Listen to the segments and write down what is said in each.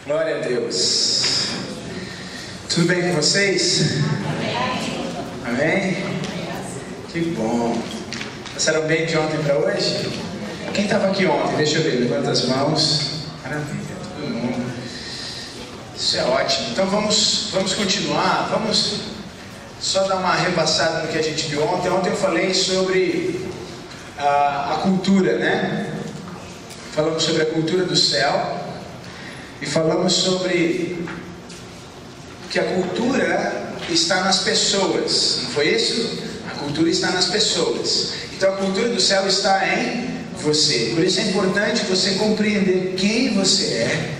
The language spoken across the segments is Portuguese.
Glória a Deus. Tudo bem com vocês? Amém? Que bom. Passaram bem de ontem para hoje? Quem estava aqui ontem? Deixa eu ver, levanta as mãos. Maravilha, todo mundo. Isso é ótimo. Então vamos continuar. Vamos só dar uma repassada no que a gente viu ontem. Ontem eu falei sobre a cultura, né? Falamos sobre a cultura do céu. E falamos sobre que a cultura está nas pessoas, não foi isso? A cultura está nas pessoas. Então a cultura do céu está em você. Por isso é importante você compreender quem você é,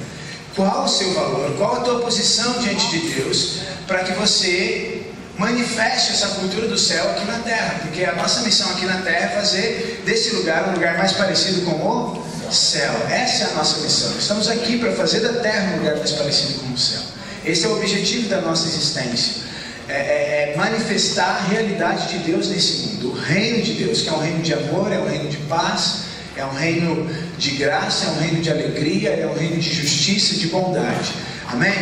qual o seu valor, qual a tua posição diante de Deus, para que você manifeste essa cultura do céu aqui na terra. Porque a nossa missão aqui na terra é fazer desse lugar um lugar mais parecido com o céu. Essa é a nossa missão. Estamos aqui para fazer da terra um lugar mais parecido com o céu. Esse é o objetivo da nossa existência. É manifestar a realidade de Deus nesse mundo. O reino de Deus, que é um reino de amor, é um reino de paz, é um reino de graça, é um reino de alegria, é um reino de justiça e de bondade. Amém?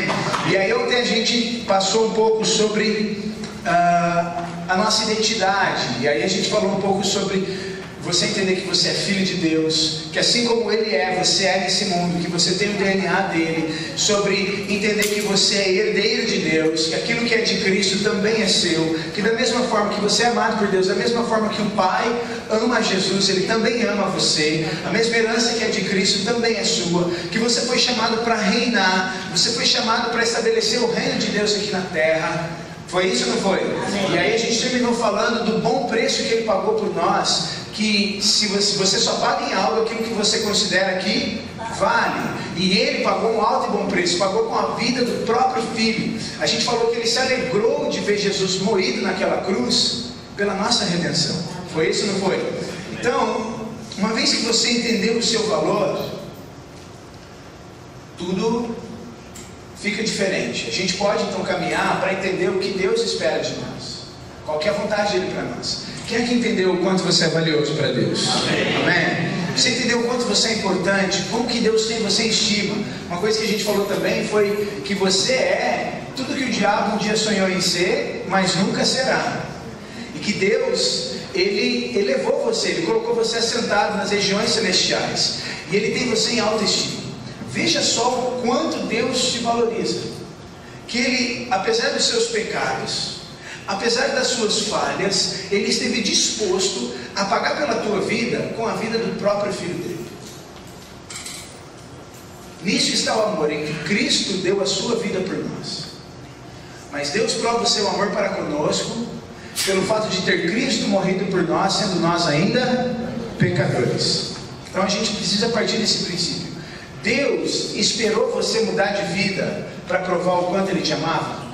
E aí ontem a gente passou um pouco sobre a nossa identidade. E aí a gente falou um pouco sobre você entender que você é filho de Deus, que assim como Ele é, você é desse mundo, que você tem o DNA dele, sobre entender que você é herdeiro de Deus, que aquilo que é de Cristo também é seu, que da mesma forma que você é amado por Deus, da mesma forma que o Pai ama Jesus, Ele também ama você, a mesma herança que é de Cristo também é sua, que você foi chamado para reinar, você foi chamado para estabelecer o reino de Deus aqui na terra. Foi isso ou não foi? Amém. E aí a gente terminou falando do bom preço que Ele pagou por nós, que se você só paga em algo aquilo que você considera que vale. E Ele pagou um alto e bom preço, pagou com a vida do próprio Filho. A gente falou que Ele se alegrou de ver Jesus moído naquela cruz pela nossa redenção. Foi isso ou não foi? Então, uma vez que você entendeu o seu valor, tudo fica diferente. A gente pode então caminhar para entender o que Deus espera de nós. Qual que é a vontade dele para nós? Quem é que entendeu o quanto você é valioso para Deus? Amém? Você entendeu o quanto você é importante? Como que Deus tem você em estima? Uma coisa que a gente falou também foi que você é tudo que o diabo um dia sonhou em ser, mas nunca será. E que Deus, Ele elevou você, Ele colocou você assentado nas regiões celestiais. E Ele tem você em alta estima. Veja só o quanto Deus te valoriza. Que Ele, apesar dos seus pecados, apesar das suas falhas, Ele esteve disposto a pagar pela tua vida com a vida do próprio Filho dele. Nisso está o amor, em que Cristo deu a sua vida por nós. Mas Deus prova o seu amor para conosco pelo fato de ter Cristo morrido por nós, sendo nós ainda pecadores. Então a gente precisa partir desse princípio. Deus esperou você mudar de vida para provar o quanto Ele te amava?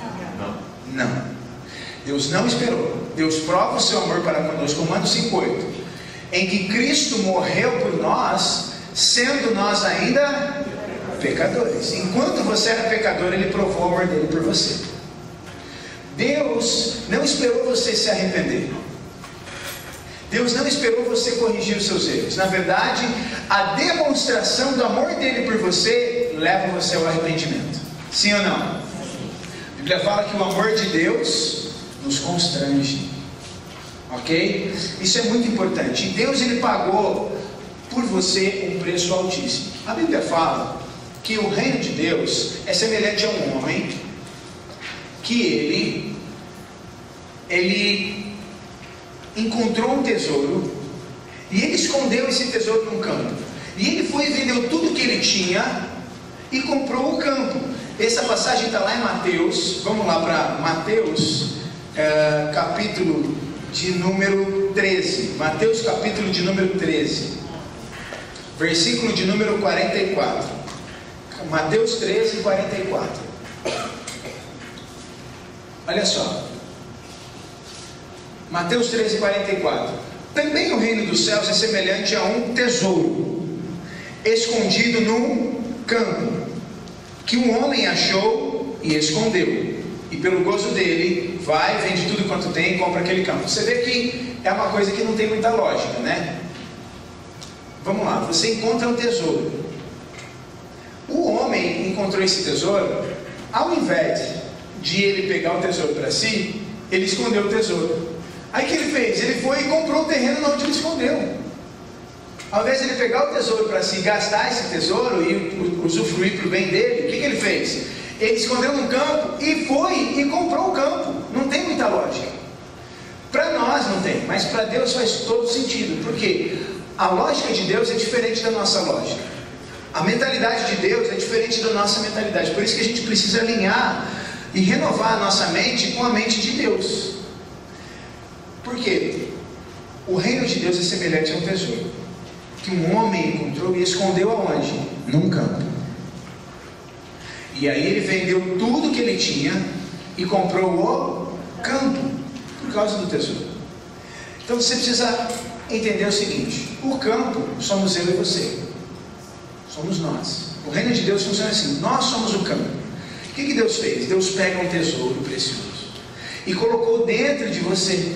Não. Deus não esperou. Deus prova o seu amor para conosco. Romanos 5,8, em que Cristo morreu por nós, sendo nós ainda pecadores. Enquanto você era pecador, Ele provou o amor dele por você. Deus não esperou você se arrepender. Deus não esperou você corrigir os seus erros. Na verdade, a demonstração do amor dele por você leva você ao arrependimento. Sim ou não? A Bíblia fala que o amor de Deus nos constrange. Ok? Isso é muito importante. E Deus, Ele pagou por você um preço altíssimo. A Bíblia fala que o reino de Deus é semelhante a um homem que ele encontrou um tesouro e ele escondeu esse tesouro num campo. E ele foi e vendeu tudo que ele tinha e comprou o campo. Essa passagem está lá em Mateus. Vamos lá para Mateus, capítulo de número 13. Mateus capítulo de número 13, versículo de número 44. Mateus 13, 44. Olha só. Mateus 13, 44. Também o reino dos céus é semelhante a um tesouro escondido num campo, que um homem achou e escondeu, e pelo gozo dele vai, vende tudo quanto tem e compra aquele campo. Você vê que é uma coisa que não tem muita lógica, né? Vamos lá, você encontra um tesouro. O homem encontrou esse tesouro, ao invés de ele pegar o tesouro para si, ele escondeu o tesouro. Aí o que ele fez? Ele foi e comprou o terreno onde ele escondeu. Ao invés de ele pegar o tesouro para si, gastar esse tesouro e usufruir para o bem dele, o que ele fez? Ele escondeu num campo e foi e comprou o campo. Não tem muita lógica. Para nós não tem, mas para Deus faz todo sentido. Porque a lógica de Deus é diferente da nossa lógica. A mentalidade de Deus é diferente da nossa mentalidade. Por isso que a gente precisa alinhar e renovar a nossa mente com a mente de Deus. Por quê? O reino de Deus é semelhante a um tesouro que um homem encontrou e escondeu aonde? Num campo. E aí ele vendeu tudo que ele tinha e comprou o campo por causa do tesouro. Então você precisa entender o seguinte: o campo somos eu e você. Somos nós. O reino de Deus funciona assim: nós somos o campo. O que Deus fez? Deus pega um tesouro precioso e colocou dentro de você.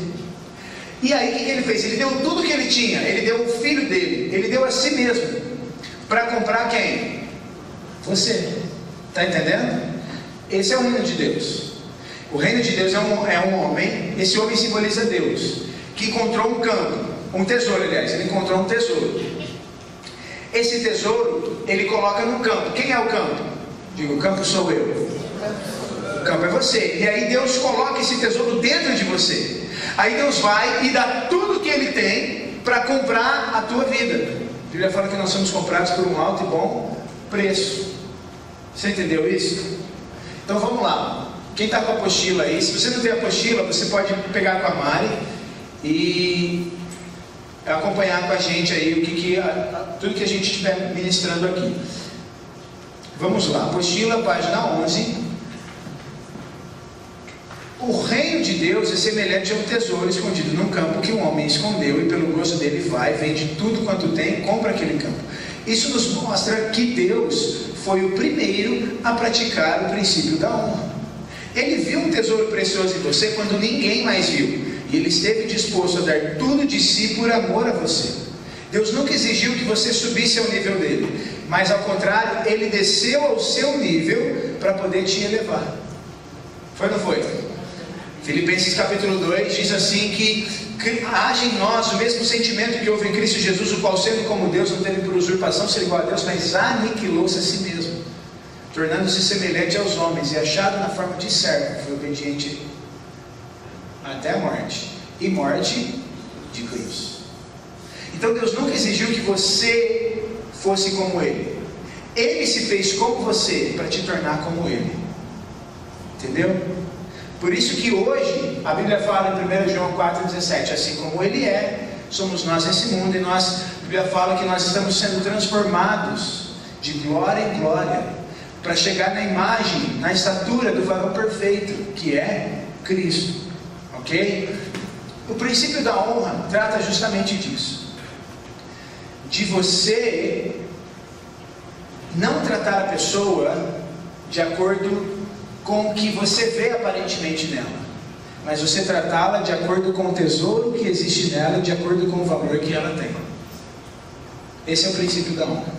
E aí o que ele fez? Ele deu tudo que ele tinha. Ele deu o filho dele. Ele deu a si mesmo. Para comprar quem? Você. Está entendendo? Esse é o reino de Deus. O reino de Deus é um homem. Esse homem simboliza Deus, que encontrou um campo, um tesouro, aliás. Ele encontrou um tesouro. Esse tesouro ele coloca no campo. Quem é o campo? Digo, o campo sou eu. O campo é você. E aí Deus coloca esse tesouro dentro de você. Aí Deus vai e dá tudo que Ele tem para comprar a tua vida. A Bíblia fala que nós somos comprados por um alto e bom preço. Você entendeu isso? Então vamos lá. Quem está com a apostila aí, se você não tem a apostila, você pode pegar com a Mari e acompanhar com a gente aí tudo que a gente estiver ministrando aqui. Vamos lá, apostila, página 11. O reino de Deus é semelhante a um tesouro escondido num campo que um homem escondeu e pelo gozo dele vai, vende tudo quanto tem e compra aquele campo. Isso nos mostra que Deus foi o primeiro a praticar o princípio da honra. Ele viu um tesouro precioso em você quando ninguém mais viu, e Ele esteve disposto a dar tudo de si por amor a você. Deus nunca exigiu que você subisse ao nível dele, mas ao contrário, Ele desceu ao seu nível para poder te elevar. Foi ou não foi? Filipenses capítulo 2 diz assim que haja em nós o mesmo sentimento que houve em Cristo Jesus, o qual sendo como Deus não teve por usurpação ser igual a Deus, mas aniquilou-se a si mesmo, tornando-se semelhante aos homens, e achado na forma de servo, foi obediente até a morte, e morte de cruz. Então Deus nunca exigiu que você fosse como Ele. Ele se fez como você para te tornar como Ele. Entendeu? Por isso que hoje a Bíblia fala em 1 João 4,17, assim como Ele é, somos nós nesse mundo, e a Bíblia fala que nós estamos sendo transformados de glória em glória, para chegar na imagem, na estatura do varão perfeito, que é Cristo. Ok? O princípio da honra trata justamente disso, de você não tratar a pessoa de acordo com o que você vê aparentemente nela, mas você tratá-la de acordo com o tesouro que existe nela, de acordo com o valor que ela tem. Esse é o princípio da honra.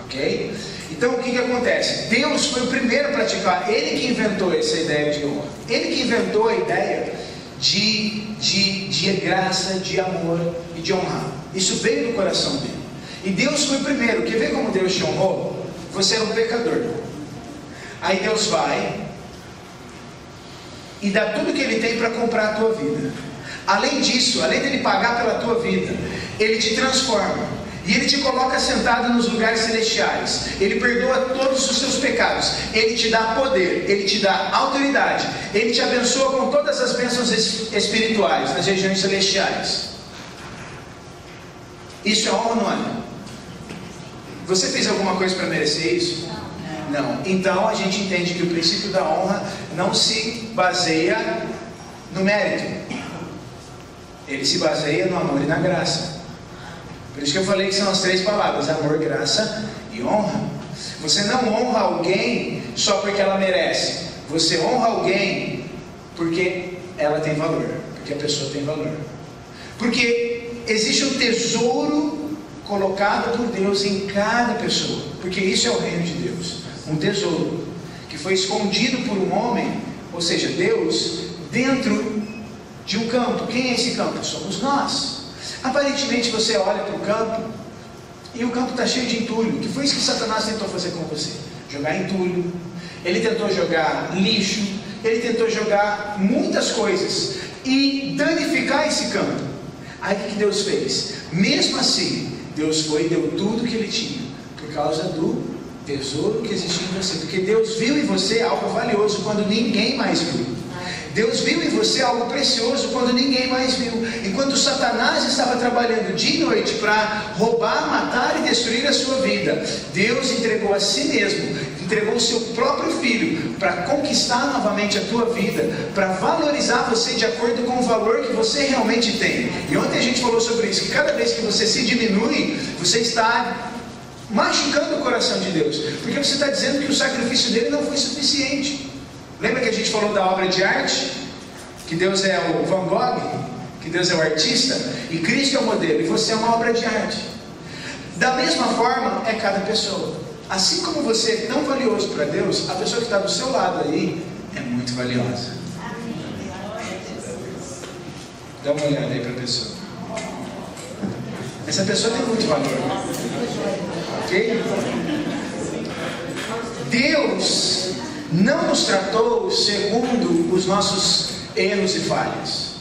Ok? Então o que acontece? Deus foi o primeiro a praticar, Ele que inventou essa ideia de honra, Ele que inventou a ideia de graça, de amor e de honrar. Isso veio do coração dele. E Deus foi o primeiro. Quer ver como Deus te honrou? Você era um pecador. Aí Deus vai e dá tudo que Ele tem para comprar a tua vida. Além disso, além dele pagar pela tua vida, Ele te transforma e Ele te coloca sentado nos lugares celestiais. Ele perdoa todos os seus pecados. Ele te dá poder, Ele te dá autoridade, Ele te abençoa com todas as bênçãos espirituais nas regiões celestiais. Isso é honra ou não é? Você fez alguma coisa para merecer isso? Não. Então a gente entende que o princípio da honra não se baseia no mérito. Ele se baseia no amor e na graça. Por isso que eu falei que são as três palavras: amor, graça e honra. Você não honra alguém só porque ela merece. Você honra alguém porque ela tem valor, porque a pessoa tem valor. Porque existe um tesouro colocado por Deus em cada pessoa, porque isso é o reino de Deus. um tesouro, que foi escondido por um homem, ou seja, Deus, dentro de um campo. Quem é esse campo? Somos nós. Aparentemente você olha para o campo, e o campo está cheio de entulho, que foi isso que Satanás tentou fazer com você, jogar entulho, ele tentou jogar lixo, ele tentou jogar muitas coisas, e danificar esse campo. Aí o que Deus fez? Mesmo assim, Deus foi e deu tudo que ele tinha, por causa do tesouro que existia em você, porque Deus viu em você algo valioso quando ninguém mais viu. Deus viu em você algo precioso quando ninguém mais viu. Enquanto Satanás estava trabalhando dia e noite para roubar, matar e destruir a sua vida, Deus entregou a si mesmo, entregou o seu próprio filho para conquistar novamente a tua vida, para valorizar você de acordo com o valor que você realmente tem. E ontem a gente falou sobre isso, que cada vez que você se diminui, você está machucando o coração de Deus, porque você está dizendo que o sacrifício dele não foi suficiente. Lembra que a gente falou da obra de arte? Que Deus é o Van Gogh, que Deus é o artista, e Cristo é o modelo, e você é uma obra de arte. Da mesma forma é cada pessoa. Assim como você é tão valioso para Deus, a pessoa que está do seu lado aí é muito valiosa. Dá uma olhada aí para a pessoa. Essa pessoa tem muito valor. Ok? Deus não nos tratou segundo os nossos erros e falhas.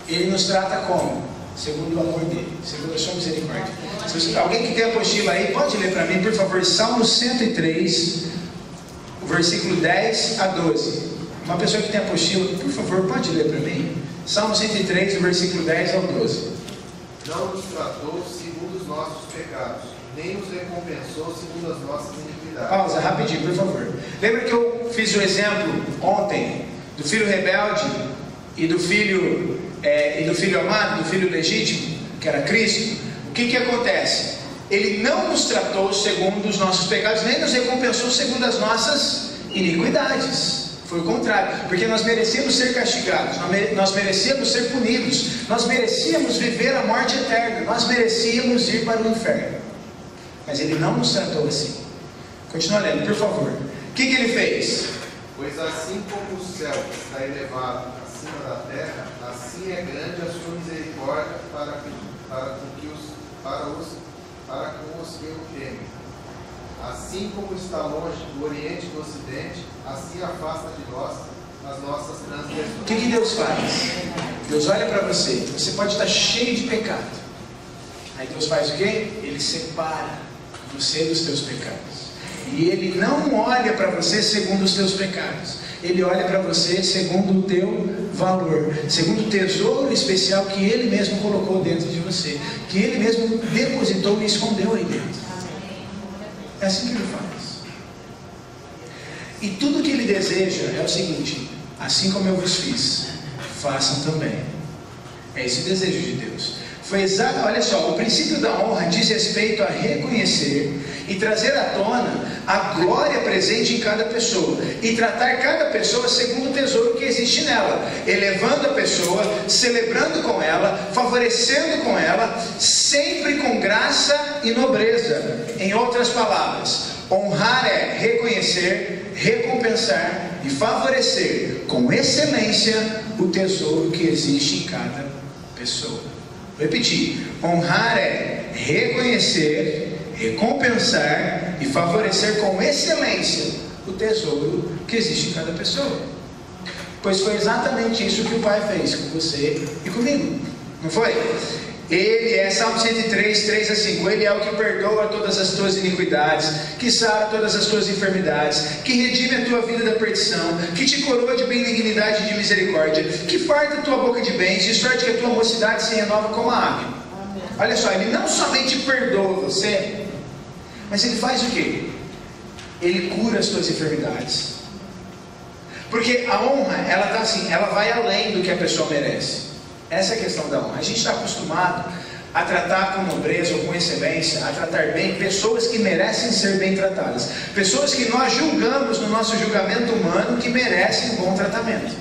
Ele nos trata como? Segundo o amor dele, segundo a sua misericórdia. Se alguém que tem a apostila aí, pode ler para mim, por favor, Salmo 103, o versículo 10 a 12. Uma pessoa que tem a apostila, por favor, pode ler para mim? Salmo 103, o versículo 10 ao 12. Não nos tratou segundo os nossos pecados, nem nos recompensou segundo as nossas iniquidades. Pausa, rapidinho, por favor. Lembra que eu fiz o exemplo ontem do filho rebelde e do filho amado, do filho legítimo, que era Cristo? O que acontece? Ele não nos tratou segundo os nossos pecados, nem nos recompensou segundo as nossas iniquidades. Foi o contrário, porque nós merecíamos ser castigados, nós merecíamos ser punidos, nós merecíamos viver a morte eterna, nós merecíamos ir para o inferno. Mas ele não nos tratou assim. Continua lendo, por favor. O que ele fez? Pois assim como o céu está elevado acima da terra, assim é grande a sua misericórdia para com os que o temem. Assim como está longe do Oriente e do Ocidente, assim afasta de nós as nossas transgressões. O que Deus faz? Deus olha para você, você pode estar cheio de pecado. Aí Deus faz o quê? Ele separa você dos teus pecados. E Ele não olha para você segundo os teus pecados. Ele olha para você segundo o teu valor, segundo o tesouro especial que Ele mesmo colocou dentro de você, que Ele mesmo depositou e escondeu aí dentro. É assim que Ele faz. E tudo que Ele deseja é o seguinte: assim como eu vos fiz, façam também. É esse o desejo de Deus. Olha só, o princípio da honra diz respeito a reconhecer e trazer à tona a glória presente em cada pessoa, e tratar cada pessoa segundo o tesouro que existe nela, elevando a pessoa, celebrando com ela, favorecendo com ela, sempre com graça e nobreza. Em outras palavras, honrar é reconhecer, recompensar e favorecer com excelência o tesouro que existe em cada pessoa. Vou repetir: honrar é reconhecer, recompensar e favorecer com excelência o tesouro que existe em cada pessoa. Pois foi exatamente isso que o Pai fez com você e comigo, não foi? Ele é, Salmo 103, 3 a 5, Ele é o que perdoa todas as tuas iniquidades, que sara todas as tuas enfermidades, que redime a tua vida da perdição, que te coroa de benignidade e de misericórdia, que farta a tua boca de bens, de sorte que a tua mocidade se renova como a águia. Olha só, Ele não somente perdoa você, mas Ele faz o quê? Ele cura as tuas enfermidades. Porque a honra, ela está assim, ela vai além do que a pessoa merece. Essa é a questão da honra. A gente está acostumado a tratar com nobreza ou com excelência, a tratar bem pessoas que merecem ser bem tratadas, pessoas que nós julgamos no nosso julgamento humano que merecem um bom tratamento.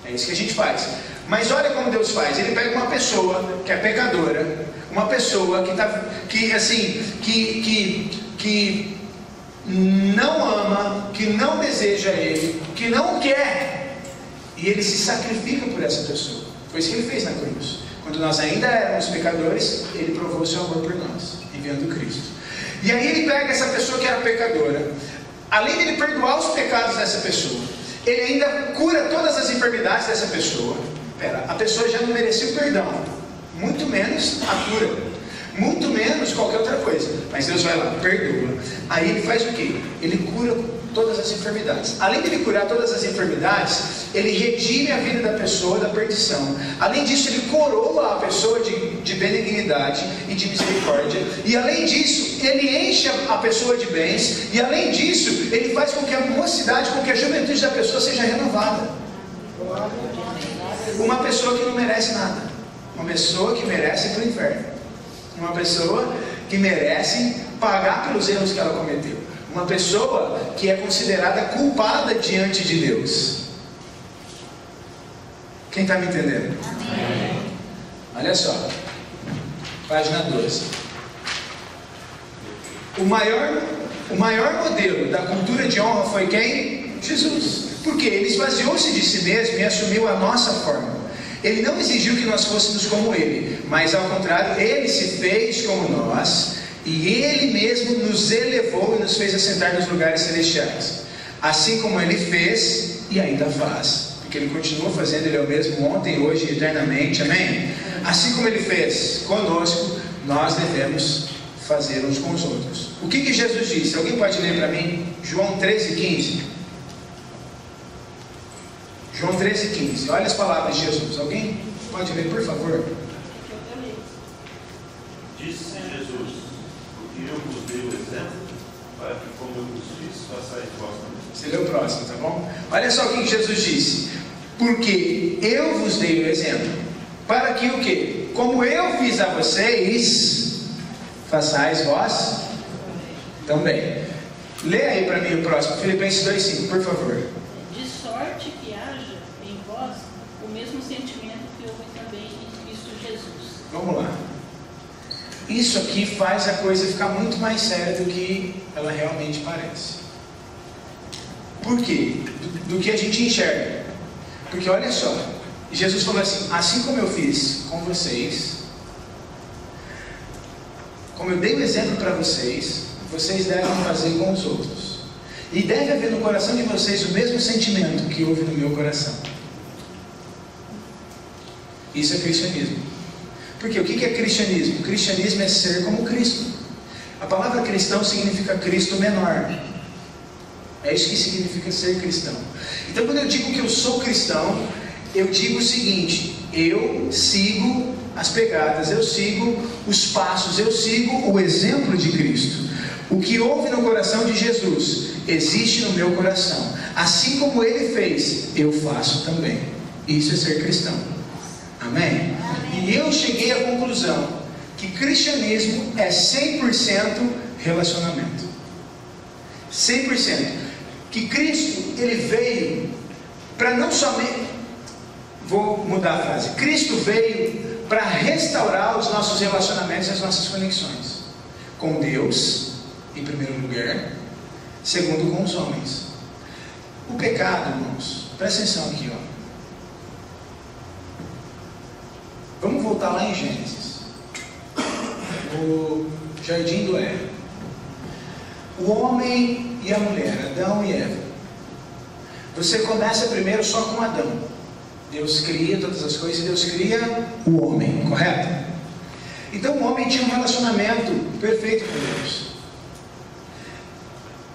É isso que a gente faz. Mas olha como Deus faz. Ele pega uma pessoa que é pecadora, uma pessoa que não ama, que não deseja Ele, que não quer, e Ele se sacrifica por essa pessoa. Foi isso que Ele fez na cruz. Quando nós ainda éramos pecadores, Ele provou o seu amor por nós, enviando Cristo. E aí Ele pega essa pessoa que era pecadora, além de Ele perdoar os pecados dessa pessoa, Ele ainda cura todas as enfermidades dessa pessoa. A pessoa já não merecia o perdão, muito menos a cura, muito menos qualquer outra coisa. Mas Deus vai lá, perdoa. Aí Ele faz o quê? Ele cura todas as enfermidades. Além de Ele curar todas as enfermidades, Ele redime a vida da pessoa da perdição. Além disso, Ele coroa a pessoa de benignidade e de misericórdia. E além disso, Ele enche a pessoa de bens. E além disso, Ele faz com que a mocidade, com que a juventude da pessoa seja renovada. Uma pessoa que não merece nada, uma pessoa que merece ir para o inferno, uma pessoa que merece pagar pelos erros que ela cometeu, uma pessoa que é considerada culpada diante de Deus. Quem está me entendendo? Amém. Olha só, página 12. O maior modelo da cultura de honra foi quem? Jesus. Porque Ele esvaziou-se de si mesmo e assumiu a nossa forma. Ele não exigiu que nós fôssemos como Ele, mas ao contrário, Ele se fez como nós, e Ele mesmo nos elevou e nos fez assentar nos lugares celestiais. Assim como Ele fez e ainda faz, porque Ele continua fazendo, Ele é o mesmo ontem, hoje e eternamente, amém? Assim como Ele fez conosco, nós devemos fazer uns com os outros. O que Jesus disse? Alguém pode ler para mim? João 13,15. João 13,15. Olha as palavras de Jesus. Alguém pode ler, por favor? Disse Jesus: porque eu vos dei o exemplo, para que como eu vos fiz, façais vós também. Você lê o próximo, tá bom? Olha só o que Jesus disse: porque eu vos dei o exemplo, para que o quê? Como eu fiz a vocês, façais vós também. Lê aí para mim o próximo, Filipenses 2,5, por favor. De sorte que haja em vós o mesmo sentimento que houve também em Cristo Jesus. Vamos lá. Isso aqui faz a coisa ficar muito mais séria do que ela realmente parece. Por quê? Do que a gente enxerga. Porque olha só, Jesus falou assim: assim como eu fiz com vocês, como eu dei o exemplo para vocês, vocês devem fazer com os outros. E deve haver no coração de vocês o mesmo sentimento que houve no meu coração. Isso é cristianismo. Porque o que é cristianismo? O cristianismo é ser como Cristo. A palavra cristão significa Cristo menor. É isso que significa ser cristão. Então, quando eu digo que eu sou cristão, eu digo o seguinte: eu sigo as pegadas, eu sigo os passos, eu sigo o exemplo de Cristo. O que houve no coração de Jesus existe no meu coração. Assim como Ele fez, eu faço também. Isso é ser cristão. Amém? E eu cheguei à conclusão que cristianismo é 100% relacionamento. 100%. Que Cristo, Ele veio para não somente... Vou mudar a frase. Cristo veio para restaurar os nossos relacionamentos e as nossas conexões. Com Deus, em primeiro lugar. Segundo, com os homens. O pecado, irmãos, presta atenção aqui, ó. Vamos voltar lá em Gênesis. O jardim do Éden. O homem e a mulher, Adão e Eva. Você começa primeiro só com Adão. Deus cria todas as coisas e Deus cria o homem, correto? Então o homem tinha um relacionamento perfeito com Deus.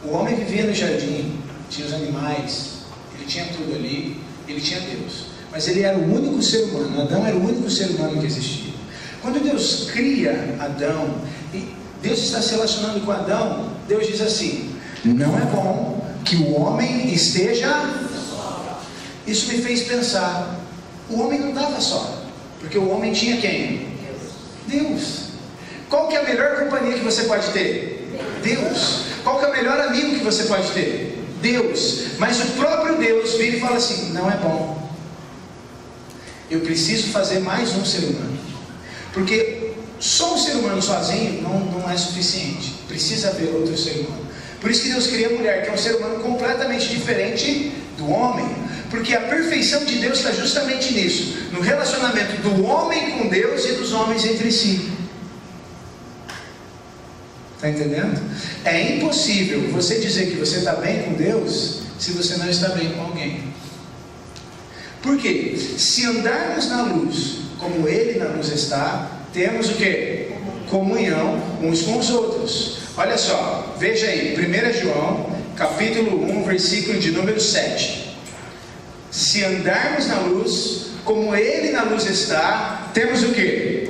O homem vivia no jardim, tinha os animais, ele tinha tudo ali, ele tinha Deus. Mas ele era o único ser humano, Adão era o único ser humano que existia. Quando Deus cria Adão, e Deus está se relacionando com Adão, Deus diz assim: não é bom que o homem esteja... Isso me fez pensar, o homem não estava só, porque o homem tinha quem? Deus. Qual que é a melhor companhia que você pode ter? Deus. Qual que é o melhor amigo que você pode ter? Deus. Mas o próprio Deus vira e fala assim: não é bom. Eu preciso fazer mais um ser humano. Porque só um ser humano sozinho não é suficiente. Precisa haver outro ser humano. Por isso que Deus cria a mulher, que é um ser humano completamente diferente do homem. Porque a perfeição de Deus está justamente nisso, no relacionamento do homem com Deus e dos homens entre si. Está entendendo? É impossível você dizer que você está bem com Deus se você não está bem com alguém. Por quê? Se andarmos na luz como Ele na luz está, temos o quê? Comunhão uns com os outros. Olha só, veja aí, 1 João, capítulo 1, versículo de número 7. Se andarmos na luz como Ele na luz está, temos o quê?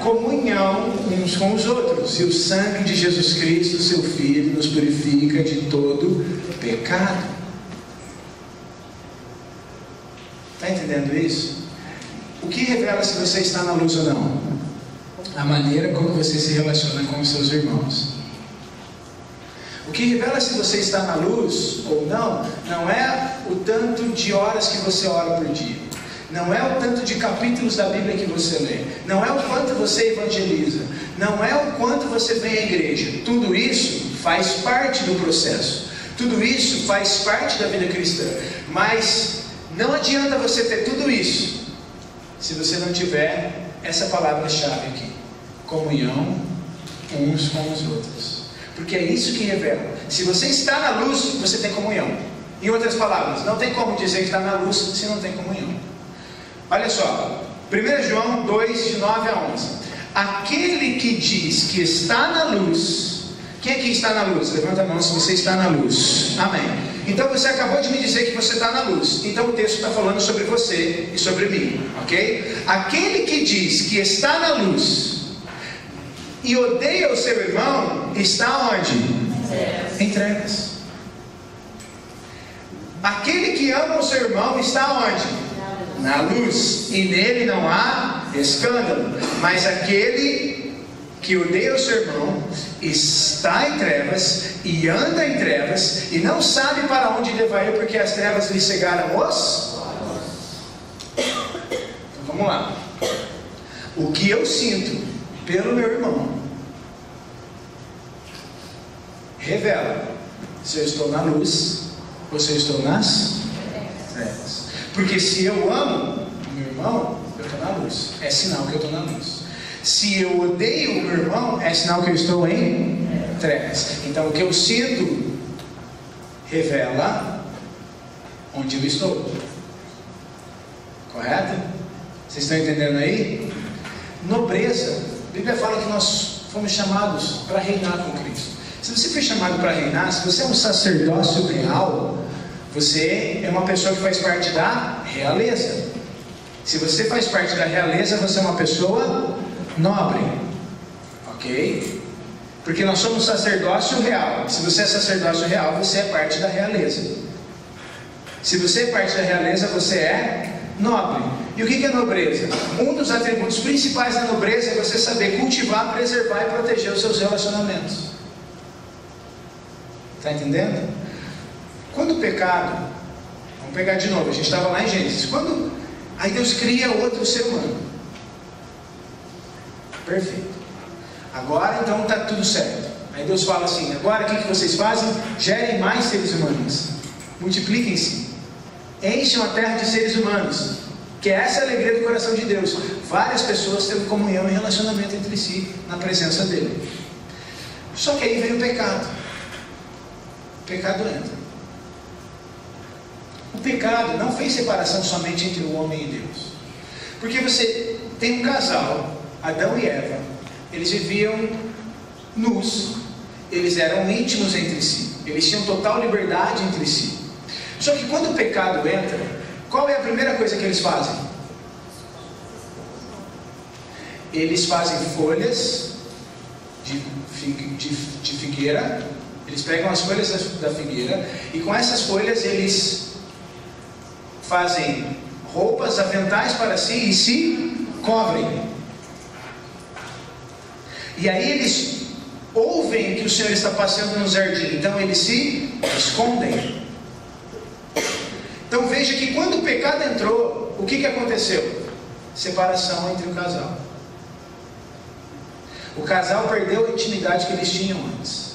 Comunhão uns com os outros. E o sangue de Jesus Cristo, seu Filho, nos purifica de todo pecado. Está entendendo isso? O que revela se você está na luz ou não? A maneira como você se relaciona com os seus irmãos. O que revela se você está na luz ou não, não é o tanto de horas que você ora por dia, não é o tanto de capítulos da Bíblia que você lê, não é o quanto você evangeliza, não é o quanto você vem à igreja. Tudo isso faz parte do processo, tudo isso faz parte da vida cristã, mas não adianta você ter tudo isso se você não tiver essa palavra-chave aqui: comunhão uns com os outros. Porque é isso que revela. Se você está na luz, você tem comunhão. Em outras palavras, não tem como dizer que está na luz se não tem comunhão. Olha só, 1 João 2, de 9 a 11. Aquele que diz que está na luz. Quem aqui está na luz? Levanta a mão se você está na luz. Amém. Então você acabou de me dizer que você está na luz. Então o texto está falando sobre você e sobre mim, ok? Aquele que diz que está na luz e odeia o seu irmão, está onde? Em trevas. Aquele que ama o seu irmão está onde? Na luz. E nele não há escândalo. Mas aquele que odeia o seu irmão está em trevas e anda em trevas e não sabe para onde levar ir, porque as trevas lhe cegaram os. Então vamos lá. O que eu sinto pelo meu irmão revela se eu estou na luz ou se eu estou nas trevas. Porque se eu amo o meu irmão, eu estou na luz, é sinal que eu estou na luz. Se eu odeio o meu irmão, é sinal que eu estou em trevas. Então o que eu sinto revela onde eu estou. Correto? Vocês estão entendendo aí? Nobreza. A Bíblia fala que nós fomos chamados para reinar com Cristo. Se você foi chamado para reinar, se você é um sacerdócio real, você é uma pessoa que faz parte da realeza. Se você faz parte da realeza, você é uma pessoa nobre, ok? Porque nós somos sacerdócio real. Se você é sacerdócio real, você é parte da realeza. Se você é parte da realeza, você é nobre. E o que é nobreza? Um dos atributos principais da nobreza é você saber cultivar, preservar e proteger os seus relacionamentos. Está entendendo? Quando o pecado, vamos pegar de novo, a gente estava lá em Gênesis, aí Deus cria outro ser humano. Perfeito. Agora então está tudo certo. Aí Deus fala assim: agora o que vocês fazem? Gerem mais seres humanos, multipliquem-se, enchem a terra de seres humanos. Que essa é a alegria do coração de Deus. Várias pessoas tendo comunhão e relacionamento entre si na presença dele. Só que aí vem o pecado. O pecado entra. O pecado não fez separação somente entre o homem e Deus. Porque você tem um casal, Adão e Eva, eles viviam nus, eles eram íntimos entre si, eles tinham total liberdade entre si. Só que quando o pecado entra, qual é a primeira coisa que eles fazem? Eles fazem folhas de figueira, eles pegam as folhas da figueira e com essas folhas eles fazem roupas, aventais para si e se cobrem. E aí eles ouvem que o Senhor está passeando no jardim, então eles se escondem. Então veja que quando o pecado entrou, o que aconteceu? Separação entre o casal. O casal perdeu a intimidade que eles tinham antes.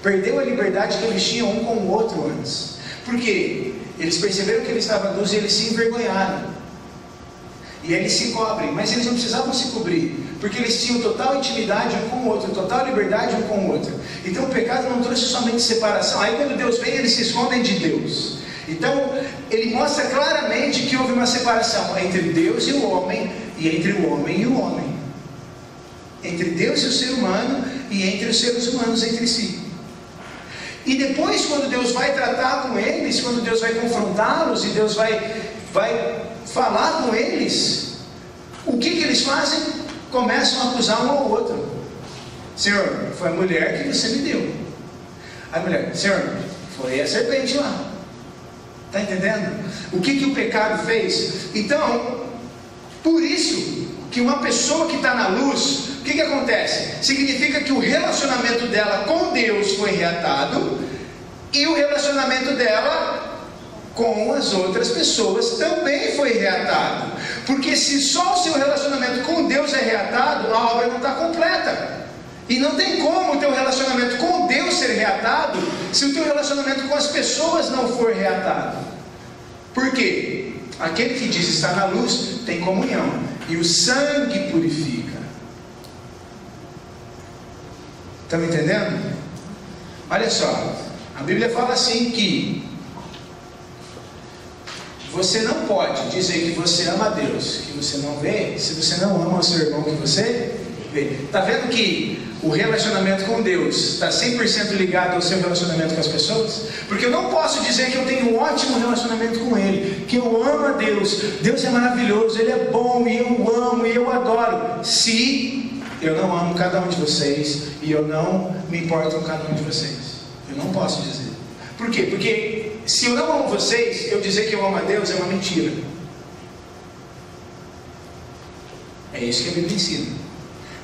Perdeu a liberdade que eles tinham um com o outro antes. Por quê? Eles perceberam que eles estavam nus e eles se envergonharam. E eles se cobrem, mas eles não precisavam se cobrir, porque eles tinham total intimidade um com o outro, total liberdade um com o outro. Então o pecado não trouxe somente separação. Aí quando Deus vem, eles se escondem de Deus. Então ele mostra claramente que houve uma separação entre Deus e o homem, e entre o homem e o homem, entre Deus e o ser humano, e entre os seres humanos entre si. E depois, quando Deus vai tratar com eles, quando Deus vai confrontá-los, e Deus vai falar com eles, o que eles fazem? Começam a acusar um ao outro. Senhor, foi a mulher que você me deu. A mulher, Senhor, foi a serpente lá. Está entendendo? O que o pecado fez? Então, por isso que uma pessoa que está na luz, o que acontece? Significa que o relacionamento dela com Deus foi reatado, e o relacionamento dela com as outras pessoas também foi reatado. Porque se só o seu relacionamento com Deus é reatado, a obra não está completa. E não tem como o teu relacionamento com Deus ser reatado se o teu relacionamento com as pessoas não for reatado. Por quê? Aquele que diz estar na luz tem comunhão, e o sangue purifica. Estão me entendendo? Olha só, a Bíblia fala assim que você não pode dizer que você ama a Deus, que você não vê, se você não ama o seu irmão que você vê. Está vendo que o relacionamento com Deus está 100% ligado ao seu relacionamento com as pessoas? Porque eu não posso dizer que eu tenho um ótimo relacionamento com Ele, que eu amo a Deus, Deus é maravilhoso, Ele é bom, e eu amo, e eu adoro, se eu não amo cada um de vocês, e eu não me importo com cada um de vocês. Eu não posso dizer. Por quê? Porque se eu não amo vocês, eu dizer que eu amo a Deus é uma mentira. É isso que a Bíblia ensina.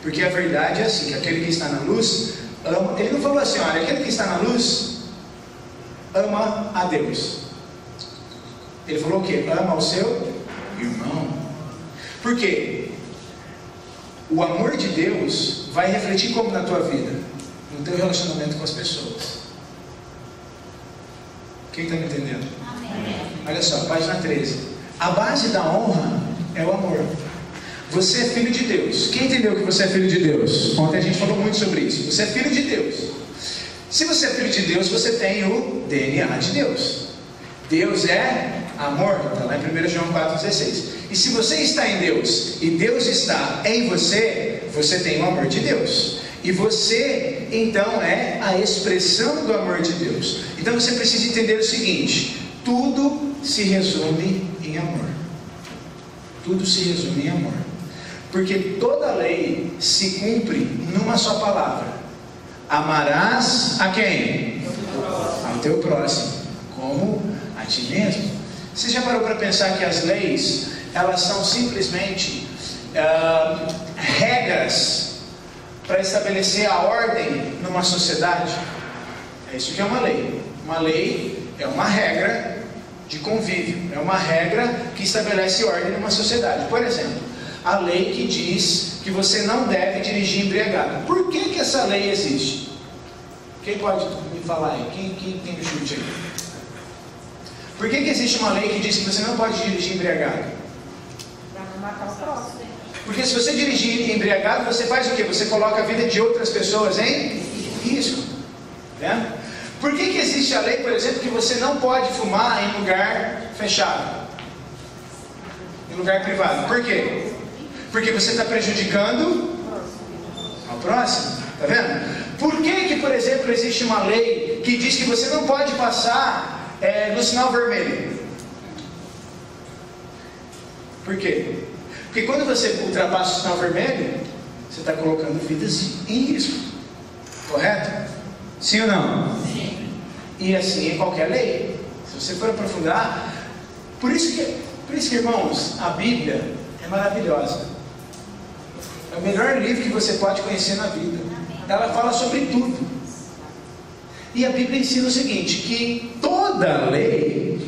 Porque a verdade é assim, que aquele que está na luz ama. Ele não falou assim, olha, aquele que está na luz ama a Deus. Ele falou o quê? Ama o seu irmão. Por quê? O amor de Deus vai refletir como na tua vida? No teu relacionamento com as pessoas. Quem está me entendendo? Amém. Olha só, página 13. A base da honra é o amor. Você é filho de Deus. Quem entendeu que você é filho de Deus? Ontem a gente falou muito sobre isso. Você é filho de Deus. Se você é filho de Deus, você tem o DNA de Deus. Deus é amor. Está lá em 1 João 4,16. E se você está em Deus e Deus está em você, você tem o amor de Deus. E você, então, é a expressão do amor de Deus. Então você precisa entender o seguinte: tudo se resume em amor. Tudo se resume em amor. Porque toda lei se cumpre numa só palavra: amarás a quem? Ao teu próximo, como a ti mesmo. Você já parou para pensar que as leis, elas são simplesmente regras para estabelecer a ordem numa sociedade? É isso que é uma lei. Uma lei é uma regra de convívio, é uma regra que estabelece ordem numa sociedade. Por exemplo, a lei que diz que você não deve dirigir embriagado. Por que essa lei existe? Quem pode me falar aí? Quem tem o chute aí? Por que existe uma lei que diz que você não pode dirigir embriagado? Para não matar o próximo. Porque se você dirigir embriagado, você faz o quê? Você coloca a vida de outras pessoas em risco. Né? Por que existe a lei, por exemplo, que você não pode fumar em lugar fechado? Em lugar privado. Por quê? Porque você está prejudicando ao próximo. Está vendo? Por que, por exemplo, existe uma lei que diz que você não pode passar no sinal vermelho? Por quê? Porque quando você ultrapassa o sinal vermelho, você está colocando vidas em risco. Correto? Sim ou não? Sim. E assim é qualquer lei. Se você for aprofundar, por isso que, irmãos, a Bíblia é maravilhosa. É o melhor livro que você pode conhecer na vida. Ela fala sobre tudo. E a Bíblia ensina o seguinte, que toda lei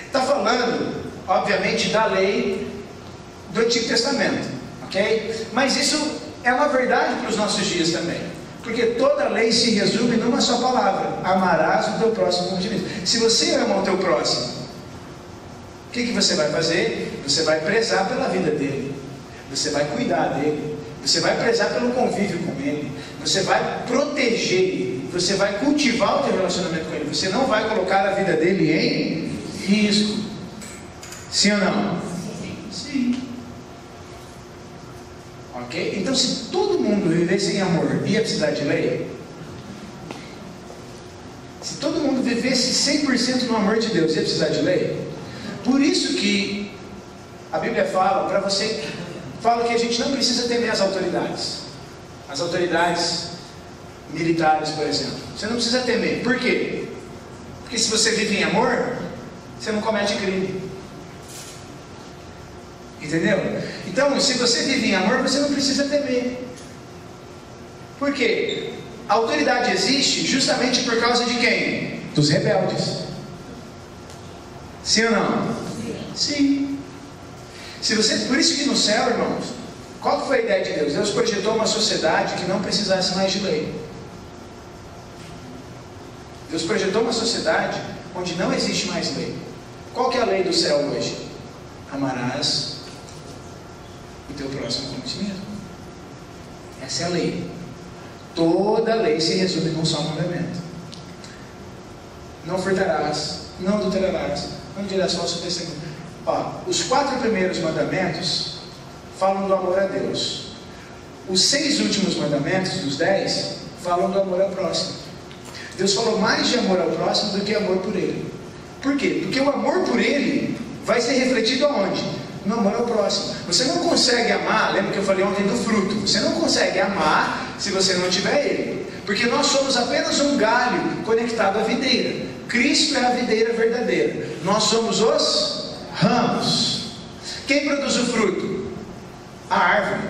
está falando, obviamente, da lei do Antigo Testamento, ok? Mas isso é uma verdade para os nossos dias também, porque toda lei se resume numa só palavra: amarás o teu próximo como ti mesmo. Se você ama o teu próximo, o que você vai fazer? Você vai prezar pela vida dele, você vai cuidar dele, você vai prezar pelo convívio com ele, você vai proteger ele, você vai cultivar o teu relacionamento com ele, você não vai colocar a vida dele em risco. Sim ou não? Sim. Ok? Então, se todo mundo vivesse em amor, ia precisar de lei? Se todo mundo vivesse 100% no amor de Deus, ia precisar de lei? Por isso que a Bíblia fala para você, fala que a gente não precisa temer as autoridades militares, por exemplo. Você não precisa temer. Por quê? Porque se você vive em amor, você não comete crime. Entendeu? Então, se você vive em amor, você não precisa temer. Por quê? A autoridade existe justamente por causa de quem? Dos rebeldes. Sim ou não? Sim. Por isso que no céu, irmãos, qual que foi a ideia de Deus? Deus projetou uma sociedade que não precisasse mais de lei. Deus projetou uma sociedade onde não existe mais lei. Qual que é a lei do céu hoje? Amarás o teu próximo como ti mesmo. Essa é a lei. Toda lei se resume num só mandamento: não furtarás, não adulterarás, não dirás falso testemunho. Os 4 primeiros mandamentos falam do amor a Deus. Os 6 últimos mandamentos, dos 10, falam do amor ao próximo. Deus falou mais de amor ao próximo do que amor por ele. Por quê? Porque o amor por ele vai ser refletido aonde? No amor ao próximo. Você não consegue amar, lembra que eu falei ontem do fruto? Você não consegue amar se você não tiver ele. Porque nós somos apenas um galho conectado à videira. Cristo é a videira verdadeira. Nós somos os ramos. Quem produz o fruto? A árvore.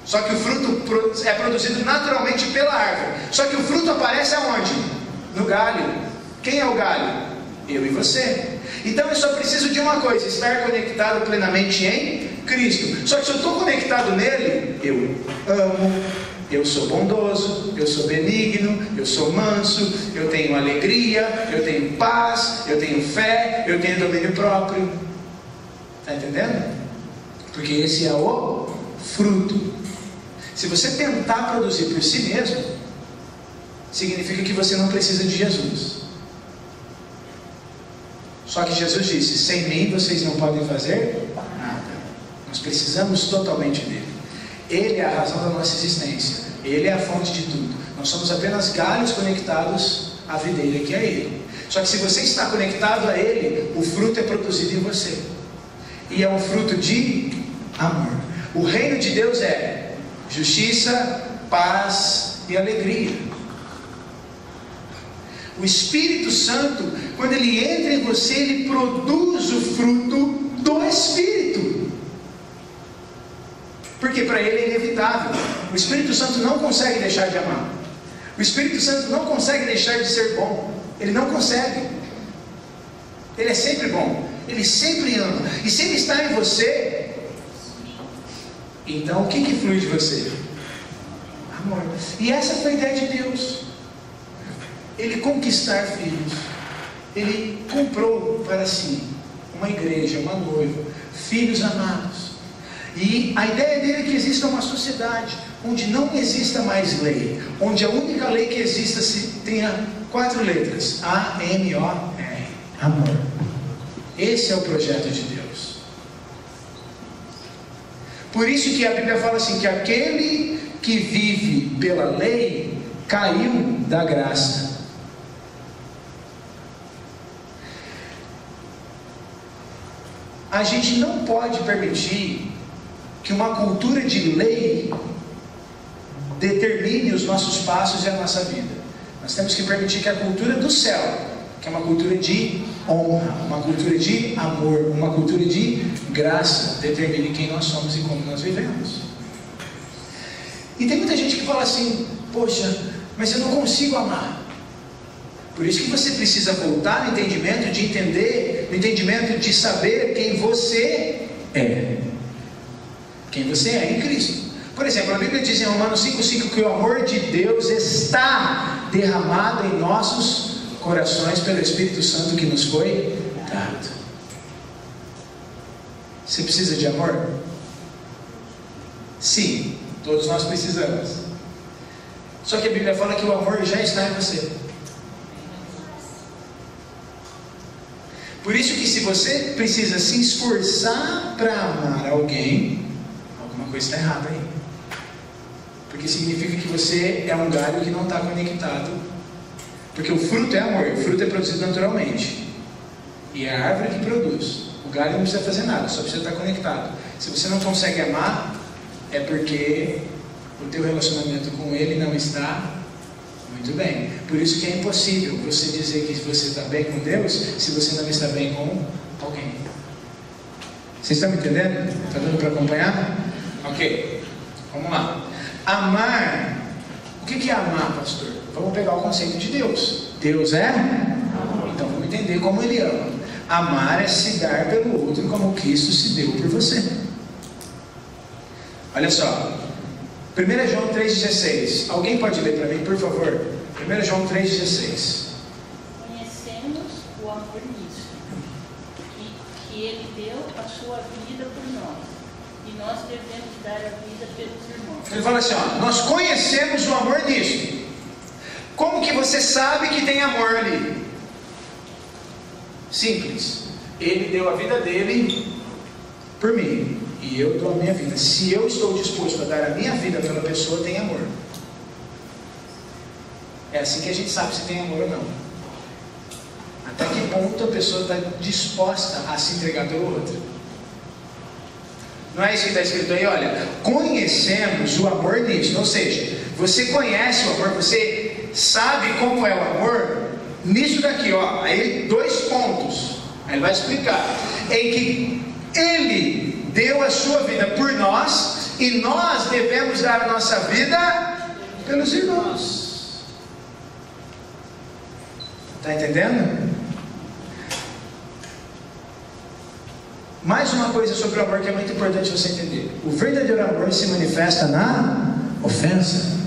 Só que o fruto é produzido naturalmente pela árvore. Só que o fruto aparece aonde? No galho. Quem é o galho? Eu e você. Então eu só preciso de uma coisa: estar conectado plenamente em Cristo. Só que se eu estou conectado nele, eu amo, eu sou bondoso, eu sou benigno, eu sou manso, eu tenho alegria, eu tenho paz, eu tenho fé, eu tenho domínio próprio. Está entendendo? Porque esse é o fruto. Se você tentar produzir por si mesmo, significa que você não precisa de Jesus. Só que Jesus disse: sem mim vocês não podem fazer nada. Nós precisamos totalmente dele. Ele é a razão da nossa existência. Ele é a fonte de tudo. Nós somos apenas galhos conectados à videira que é ele. Só que se você está conectado a ele, o fruto é produzido em você. E é um fruto de amor. O reino de Deus é justiça, paz e alegria. O Espírito Santo, quando ele entra em você, ele produz o fruto do Espírito. Porque para ele é inevitável. O Espírito Santo não consegue deixar de amar. O Espírito Santo não consegue deixar de ser bom. Ele não consegue. Ele é sempre bom. Ele sempre ama. E se ele está em você, então o que flui de você? Amor. E essa foi a ideia de Deus. Ele conquistar filhos. Ele comprou para si uma igreja, uma noiva, filhos amados. E a ideia dele é que exista uma sociedade onde não exista mais lei, onde a única lei que exista tenha 4 letras: A-M-O-R, amor. Esse é o projeto de Deus. Por isso que a Bíblia fala assim, que aquele que vive pela lei caiu da graça. A gente não pode permitir que uma cultura de lei determine os nossos passos e a nossa vida. Nós temos que permitir que a cultura do céu, que é uma cultura de honra, uma cultura de amor, uma cultura de graça, determine quem nós somos e como nós vivemos. E tem muita gente que fala assim: poxa, mas eu não consigo amar. Por isso que você precisa voltar no entendimento de entender, no entendimento de saber quem você é. Quem você é em Cristo. Por exemplo, a Bíblia diz em Romanos 5,5 que o amor de Deus está derramado em nossos corações pelo Espírito Santo que nos foi dado. Você precisa de amor? Sim, todos nós precisamos. Só que a Bíblia fala que o amor já está em você. Por isso que se você precisa se esforçar para amar alguém, alguma coisa está errada aí. Porque significa que você é um galho que não está conectado. Porque o fruto é amor, o fruto é produzido naturalmente. E é a árvore que produz. O galho não precisa fazer nada, só precisa estar conectado. Se você não consegue amar, é porque o teu relacionamento com ele não está muito bem. Por isso que é impossível você dizer que você está bem com Deus se você não está bem com alguém. Vocês estão me entendendo? Está dando para acompanhar? Ok, vamos lá. Amar. O que é amar, pastor? Vamos pegar o conceito de Deus. Deus é? Então vamos entender como Ele ama. Amar é se dar pelo outro como Cristo se deu por você. Olha só, 1 João 3,16. Alguém pode ler para mim, por favor? 1 João 3,16. Conhecemos o amor nisso, que Ele deu a sua vida por nós, e nós devemos dar a vida pelos irmãos. Ele fala assim, ó, nós conhecemos o amor nisso. Como que você sabe que tem amor ali? Simples. Ele deu a vida dele por mim. E eu dou a minha vida. Se eu estou disposto a dar a minha vida pela pessoa, tem amor. É assim que a gente sabe se tem amor ou não. Até que ponto a pessoa está disposta a se entregar pelo outro. Não é isso que está escrito aí? Olha, conhecemos o amor nisso. Ou seja, você conhece o amor, você sabe como é o amor nisso daqui, ó. Aí 2 pontos. Aí ele vai explicar. Em que Ele deu a sua vida por nós, e nós devemos dar a nossa vida pelos irmãos. Está entendendo? Mais uma coisa sobre o amor que é muito importante você entender. O verdadeiro amor se manifesta na ofensa.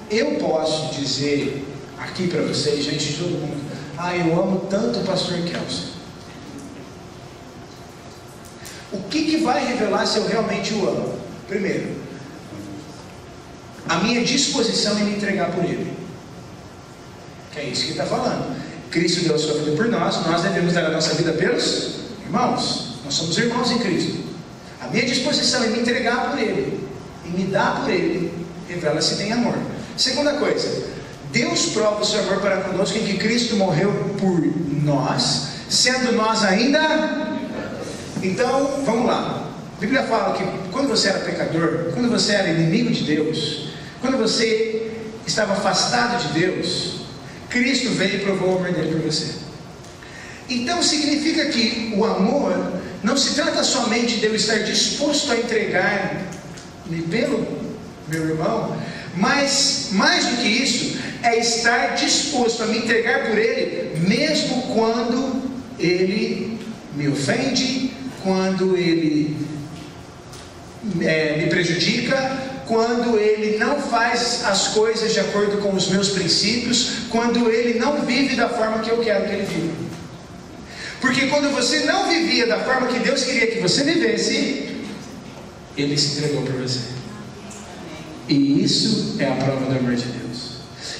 Eu posso dizer aqui para vocês, gente, todo mundo, eu amo tanto o pastor Kelson. O que vai revelar se eu realmente o amo? Primeiro, a minha disposição em me entregar por Ele. Que é isso que ele está falando. Cristo deu a sua vida por nós, nós devemos dar a nossa vida pelos irmãos. Nós somos irmãos em Cristo. A minha disposição em me entregar por Ele, e me dar por Ele, revela se tem amor. Segunda coisa, Deus prova o seu amor para conosco em que Cristo morreu por nós, sendo nós ainda... Então, vamos lá. A Bíblia fala que quando você era pecador, quando você era inimigo de Deus, quando você estava afastado de Deus, Cristo veio e provou o amor dele por você. Então significa que o amor não se trata somente de eu estar disposto a entregar-me pelo meu irmão, mas mais do que isso, é estar disposto a me entregar por ele, mesmo quando ele me ofende, quando ele me prejudica, quando ele não faz as coisas de acordo com os meus princípios, quando ele não vive da forma que eu quero que ele viva. Porque quando você não vivia da forma que Deus queria que você vivesse, Ele se entregou por você. E isso é a prova do amor de Deus.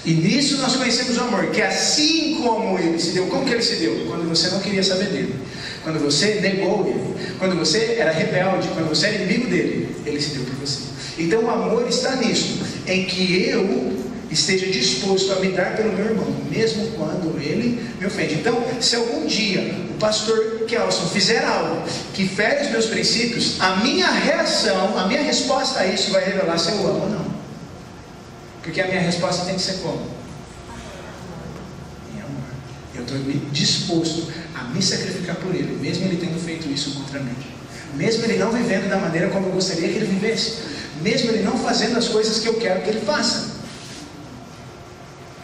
E nisso nós conhecemos o amor, que assim como Ele se deu, como que Ele se deu? Quando você não queria saber dele, quando você negou Ele, quando você era rebelde, quando você era inimigo dele, Ele se deu por você. Então o amor está nisso, em que eu esteja disposto a me dar pelo meu irmão, mesmo quando ele me ofende. Então, se algum dia o pastor Kelson fizer algo que fere os meus princípios, a minha reação, a minha resposta a isso vai revelar se eu amo ou não. Porque a minha resposta tem que ser como? Em amor. Eu estou disposto a me sacrificar por ele, mesmo ele tendo feito isso contra mim, mesmo ele não vivendo da maneira como eu gostaria que ele vivesse, mesmo ele não fazendo as coisas que eu quero que ele faça.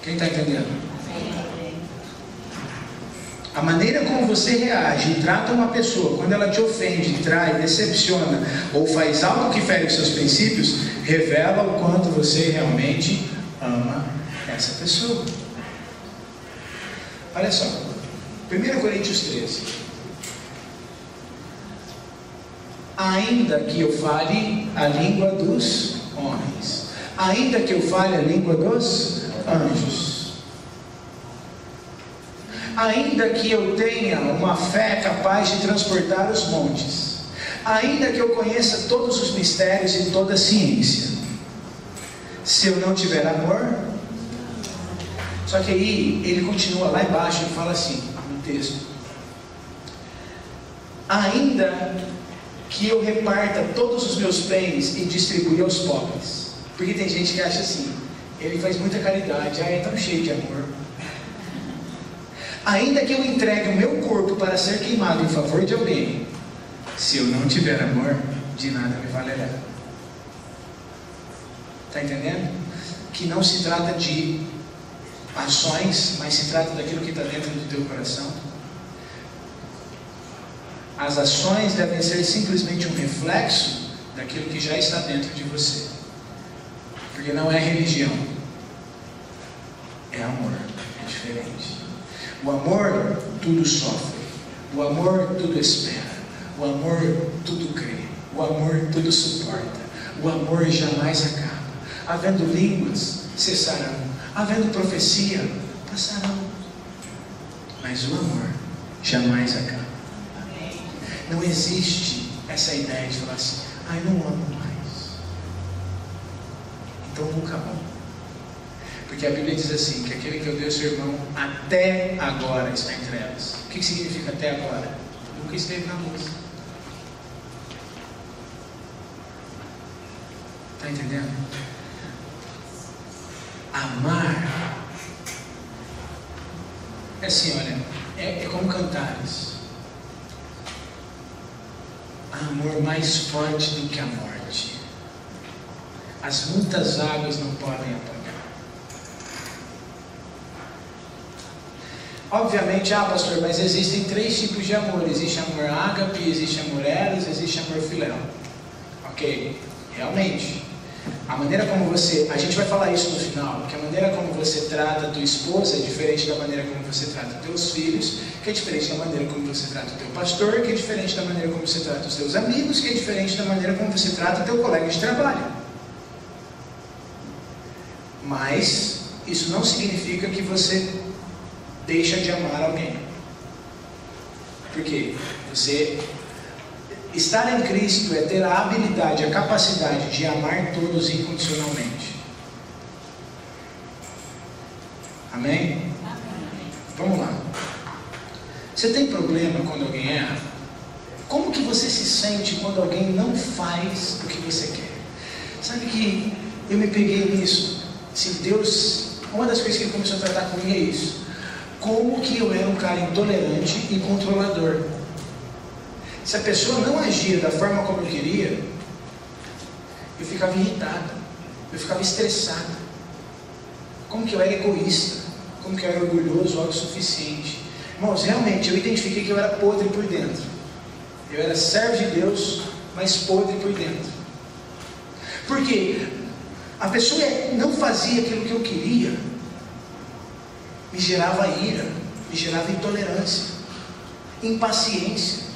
Quem está entendendo? A maneira como você reage e trata uma pessoa quando ela te ofende, trai, decepciona ou faz algo que fere os seus princípios, revela o quanto você realmente ama essa pessoa. Olha só, 1 Coríntios 13. Ainda que eu fale a língua dos homens, ainda que eu fale a língua dos anjos, ainda que eu tenha uma fé capaz de transportar os montes, ainda que eu conheça todos os mistérios e toda a ciência, se eu não tiver amor. Só que aí ele continua lá embaixo e fala assim no texto: ainda que eu reparta todos os meus bens e distribua aos pobres. Porque tem gente que acha assim, ele faz muita caridade, é tão cheio de amor. Ainda que eu entregue o meu corpo para ser queimado em favor de alguém, se eu não tiver amor, de nada me valerá. Está entendendo? Que não se trata de ações, mas se trata daquilo que está dentro do teu coração. As ações devem ser simplesmente um reflexo daquilo que já está dentro de você. Porque não é religião, é amor, é diferente. O amor tudo sofre, o amor tudo espera, o amor tudo crê, o amor tudo suporta, o amor jamais acaba. Havendo línguas, cessarão, havendo profecia, passarão, mas o amor jamais acaba. Não existe essa ideia de falar assim, ai, não amo mais, então nunca amo. Porque a Bíblia diz assim, que aquele que odeia o seu irmão até agora está em trevas. O que significa até agora? Nunca esteve na luz. Está entendendo? Amar é assim, olha, é como Cantares. Há amor mais forte do que a morte. As muitas águas não podem apagar. Obviamente, pastor, mas existem 3 tipos de amor. Existe amor ágape, existe amor eros, existe amor filéu. Ok, realmente. A maneira como você... A gente vai falar isso no final, que a maneira como você trata a tua esposa é diferente da maneira como você trata os teus filhos, que é diferente da maneira como você trata o teu pastor, que é diferente da maneira como você trata os teus amigos, que é diferente da maneira como você trata o teu colega de trabalho. Mas isso não significa que você deixa de amar alguém. Porque você estar em Cristo é ter a habilidade, a capacidade de amar todos incondicionalmente. Amém? Vamos lá. Você tem problema quando alguém erra? Como que você se sente quando alguém não faz o que você quer? Sabe que eu me peguei nisso. Se Deus, uma das coisas que Ele começou a tratar comigo é isso. Como que eu era um cara intolerante e controlador. Se a pessoa não agia da forma como eu queria, eu ficava irritado, eu ficava estressado. Como que eu era egoísta, como que eu era orgulhoso, autossuficiente. Irmãos, realmente eu identifiquei que eu era podre por dentro. Eu era servo de Deus, mas podre por dentro. Por quê? A pessoa não fazia aquilo que eu queria, me gerava ira, me gerava intolerância, impaciência.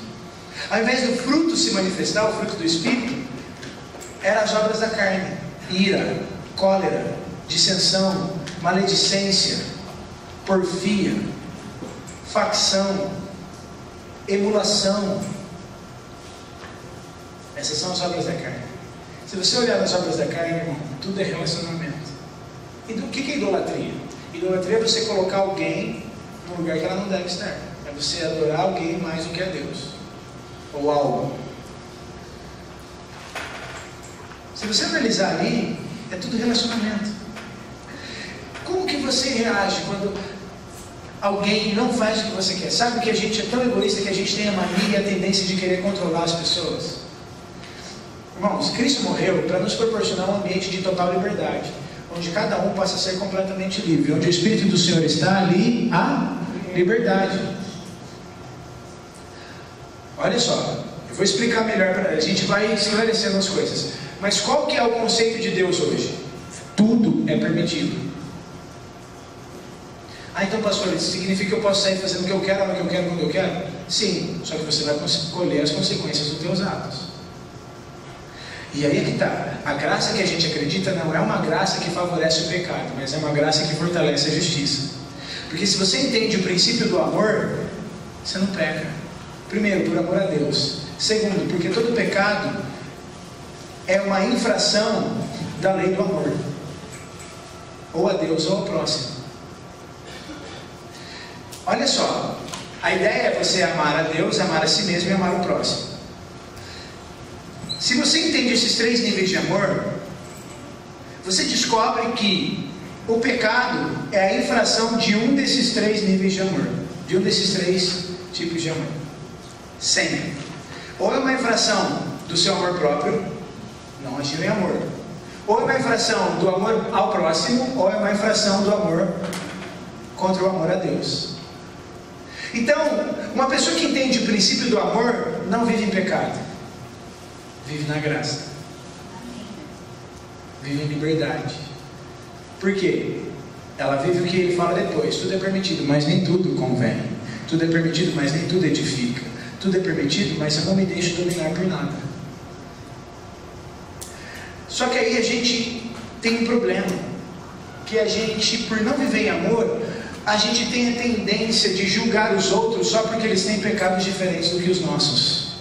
Ao invés do fruto se manifestar, o fruto do Espírito, eram as obras da carne: ira, cólera, dissensão, maledicência, porfia, facção, emulação. Essas são as obras da carne. Se você olhar nas obras da carne, irmão, tudo é relacionamento. E do que é idolatria? Idolatria é você colocar alguém no lugar que ela não deve estar. É você adorar alguém mais do que a Deus. Ou algo. Se você analisar ali, é tudo relacionamento. Como que você reage quando alguém não faz o que você quer? Sabe que a gente é tão egoísta que a gente tem a mania e a tendência de querer controlar as pessoas? Irmãos, Cristo morreu para nos proporcionar um ambiente de total liberdade, onde cada um possa ser completamente livre. Onde o Espírito do Senhor está, ali há liberdade. Olha só, eu vou explicar melhor, a gente vai esclarecendo as coisas. Mas qual que é o conceito de Deus hoje? Tudo é permitido. Ah, então pastor, isso significa que eu posso sair fazendo o que eu quero, a hora que eu quero, quando eu quero? Sim, só que você vai colher as consequências dos teus atos. E aí é que está. A graça que a gente acredita não é uma graça que favorece o pecado, mas é uma graça que fortalece a justiça. Porque se você entende o princípio do amor, você não peca. Primeiro, por amor a Deus. Segundo, porque todo pecado é uma infração da lei do amor. Ou a Deus ou ao próximo. Olha só, a ideia é você amar a Deus, amar a si mesmo e amar o próximo. Se você entende esses 3 níveis de amor, você descobre que o pecado é a infração de um desses 3 níveis de amor, de um desses 3 tipos de amor. Sempre. Ou é uma infração do seu amor próprio, não agiu em amor. Ou é uma infração do amor ao próximo, ou é uma infração do amor contra o amor a Deus. Então, uma pessoa que entende o princípio do amor não vive em pecado, vive na graça, vive em liberdade. Por quê? Ela vive o que ele fala depois: tudo é permitido, mas nem tudo convém. Tudo é permitido, mas nem tudo edifica. Tudo é permitido, mas eu não me deixo dominar por nada. Só que aí a gente tem um problema, que a gente, por não viver em amor, a gente tem a tendência de julgar os outros só porque eles têm pecados diferentes do que os nossos.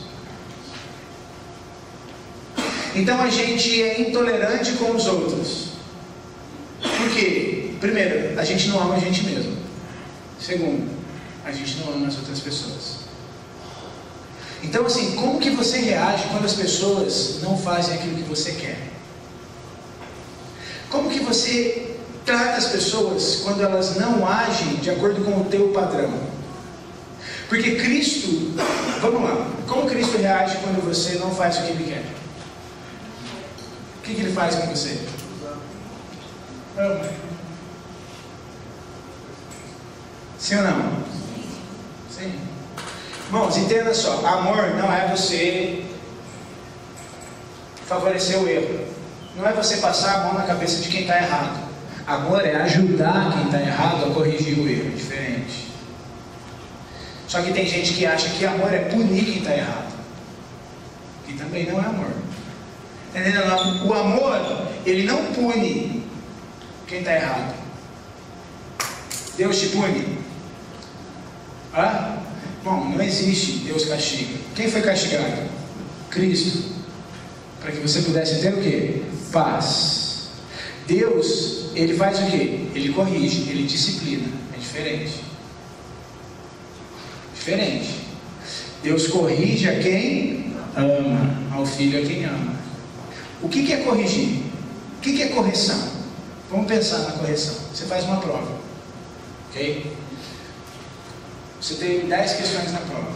Então a gente é intolerante com os outros. Por quê? Primeiro, a gente não ama a gente mesmo. Segundo, a gente não ama as outras pessoas. Então assim, como que você reage quando as pessoas não fazem aquilo que você quer? Como que você trata as pessoas quando elas não agem de acordo com o teu padrão? Porque Cristo, vamos lá, como Cristo reage quando você não faz o que Ele quer? O que Ele faz com você? Ama. Sim ou não? Sim. Irmãos, entenda só, amor não é você favorecer o erro. Não é você passar a mão na cabeça de quem está errado. Amor é ajudar quem está errado a corrigir o erro. É diferente. Só que tem gente que acha que amor é punir quem está errado. Que também não é amor. Entendeu? O amor, ele não pune quem está errado. Deus te pune? Bom, não existe Deus castiga. Quem foi castigado? Cristo. Para que você pudesse ter o quê? Paz. Deus, Ele faz o quê? Ele corrige, Ele disciplina. É diferente. Diferente. Deus corrige a quem ama, ao filho a quem ama. O que é corrigir? O que é correção? Vamos pensar na correção. Você faz uma prova, ok? Você tem 10 questões na prova.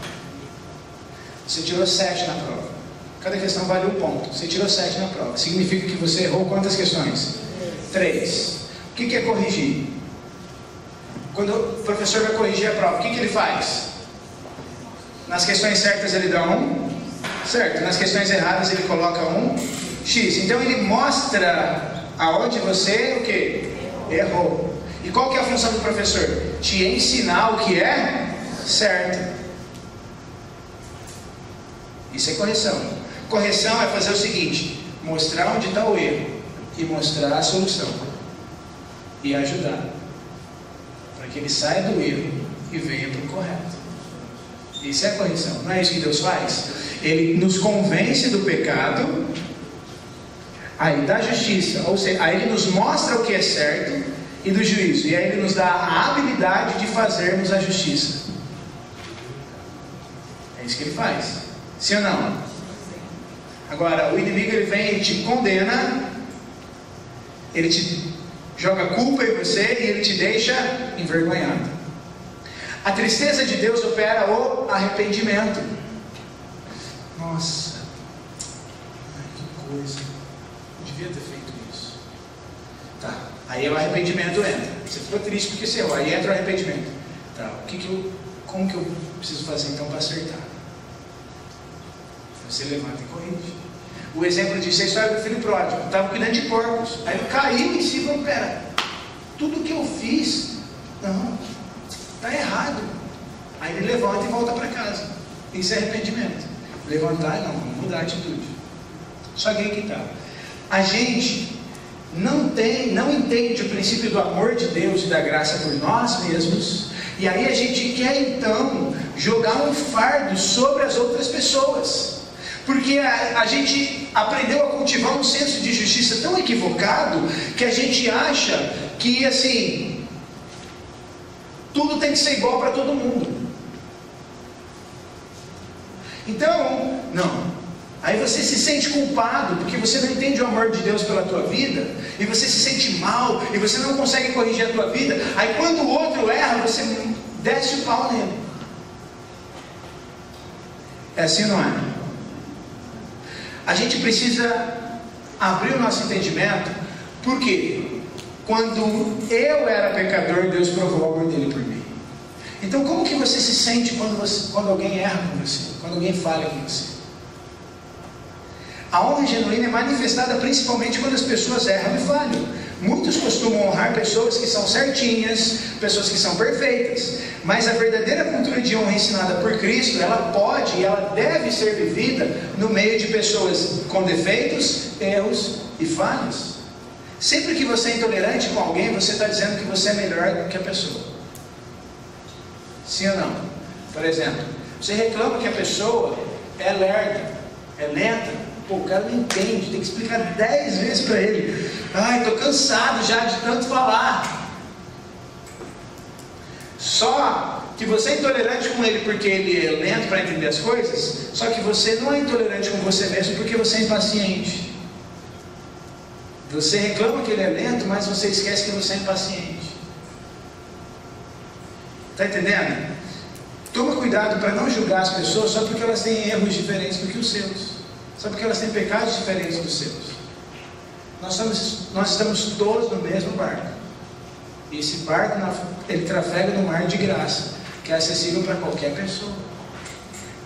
Você tirou 7 na prova. Cada questão vale 1 ponto. Você tirou 7 na prova. Significa que você errou quantas questões? 3. O que é corrigir? Quando o professor vai corrigir a prova, o que ele faz? Nas questões certas ele dá 1, certo? Nas questões erradas ele coloca 1 X. Então ele mostra aonde você o quê? Errou. E qual que é a função do professor? Te ensinar o que é certo. Isso é correção. Correção é fazer o seguinte: mostrar onde está o erro e mostrar a solução e ajudar para que ele saia do erro e venha para o correto. Isso é correção. Não é isso que Deus faz? Ele nos convence do pecado, aí da justiça, ou seja, aí Ele nos mostra o que é certo e do juízo, e aí Ele nos dá a habilidade de fazermos a justiça. É isso que Ele faz. Sim ou não? Agora, o inimigo ele vem, ele te condena, ele te joga culpa em você e ele te deixa envergonhado. A tristeza de Deus opera o arrependimento. Nossa, que coisa, eu devia ter feito isso. Tá, aí o arrependimento entra. Você ficou triste porque você errou, aí entra o arrependimento. Tá, como que eu preciso fazer então para acertar? você levanta e corrige. O exemplo disso é a história do filho pródigo. Estava cuidando de porcos. Aí ele caiu em si e falou: pera, tudo que eu fiz, não, está errado. Aí ele levanta e volta para casa. Isso é arrependimento. Levantar, não, vamos mudar a atitude. Só que aí que está. A gente não entende o princípio do amor de Deus e da graça por nós mesmos. E aí a gente quer então jogar um fardo sobre as outras pessoas. Porque a gente aprendeu a cultivar um senso de justiça tão equivocado que a gente acha que assim, tudo tem que ser igual para todo mundo. Então, não. Aí você se sente culpado porque você não entende o amor de Deus pela tua vida, e você se sente mal, e você não consegue corrigir a tua vida. Aí quando o outro erra, você desce o pau nele. É assim ou não é? A gente precisa abrir o nosso entendimento, porque quando eu era pecador, Deus provou o amor dele por mim. Então como que você se sente quando alguém erra com você, quando alguém falha com você? A honra genuína é manifestada principalmente quando as pessoas erram e falham. Muitos costumam honrar pessoas que são certinhas, pessoas que são perfeitas, mas a verdadeira cultura de honra ensinada por Cristo, ela pode e ela deve ser vivida no meio de pessoas com defeitos, erros e falhas. Sempre que você é intolerante com alguém, você está dizendo que você é melhor que a pessoa. Sim ou não? Por exemplo, você reclama que a pessoa é lerda, é lenta. Pô, o cara não entende, tem que explicar 10 vezes para ele. Ai, estou cansado já de tanto falar. Só que você é intolerante com ele porque ele é lento para entender as coisas. Só que você não é intolerante com você mesmo porque você é impaciente. Você reclama que ele é lento, mas você esquece que você é impaciente. Está entendendo? Toma cuidado para não julgar as pessoas só porque elas têm erros diferentes do que os seus. Só porque elas têm pecados diferentes dos seus. Nós estamos todos no mesmo barco. E esse barco, ele trafega no mar de graça, que é acessível para qualquer pessoa.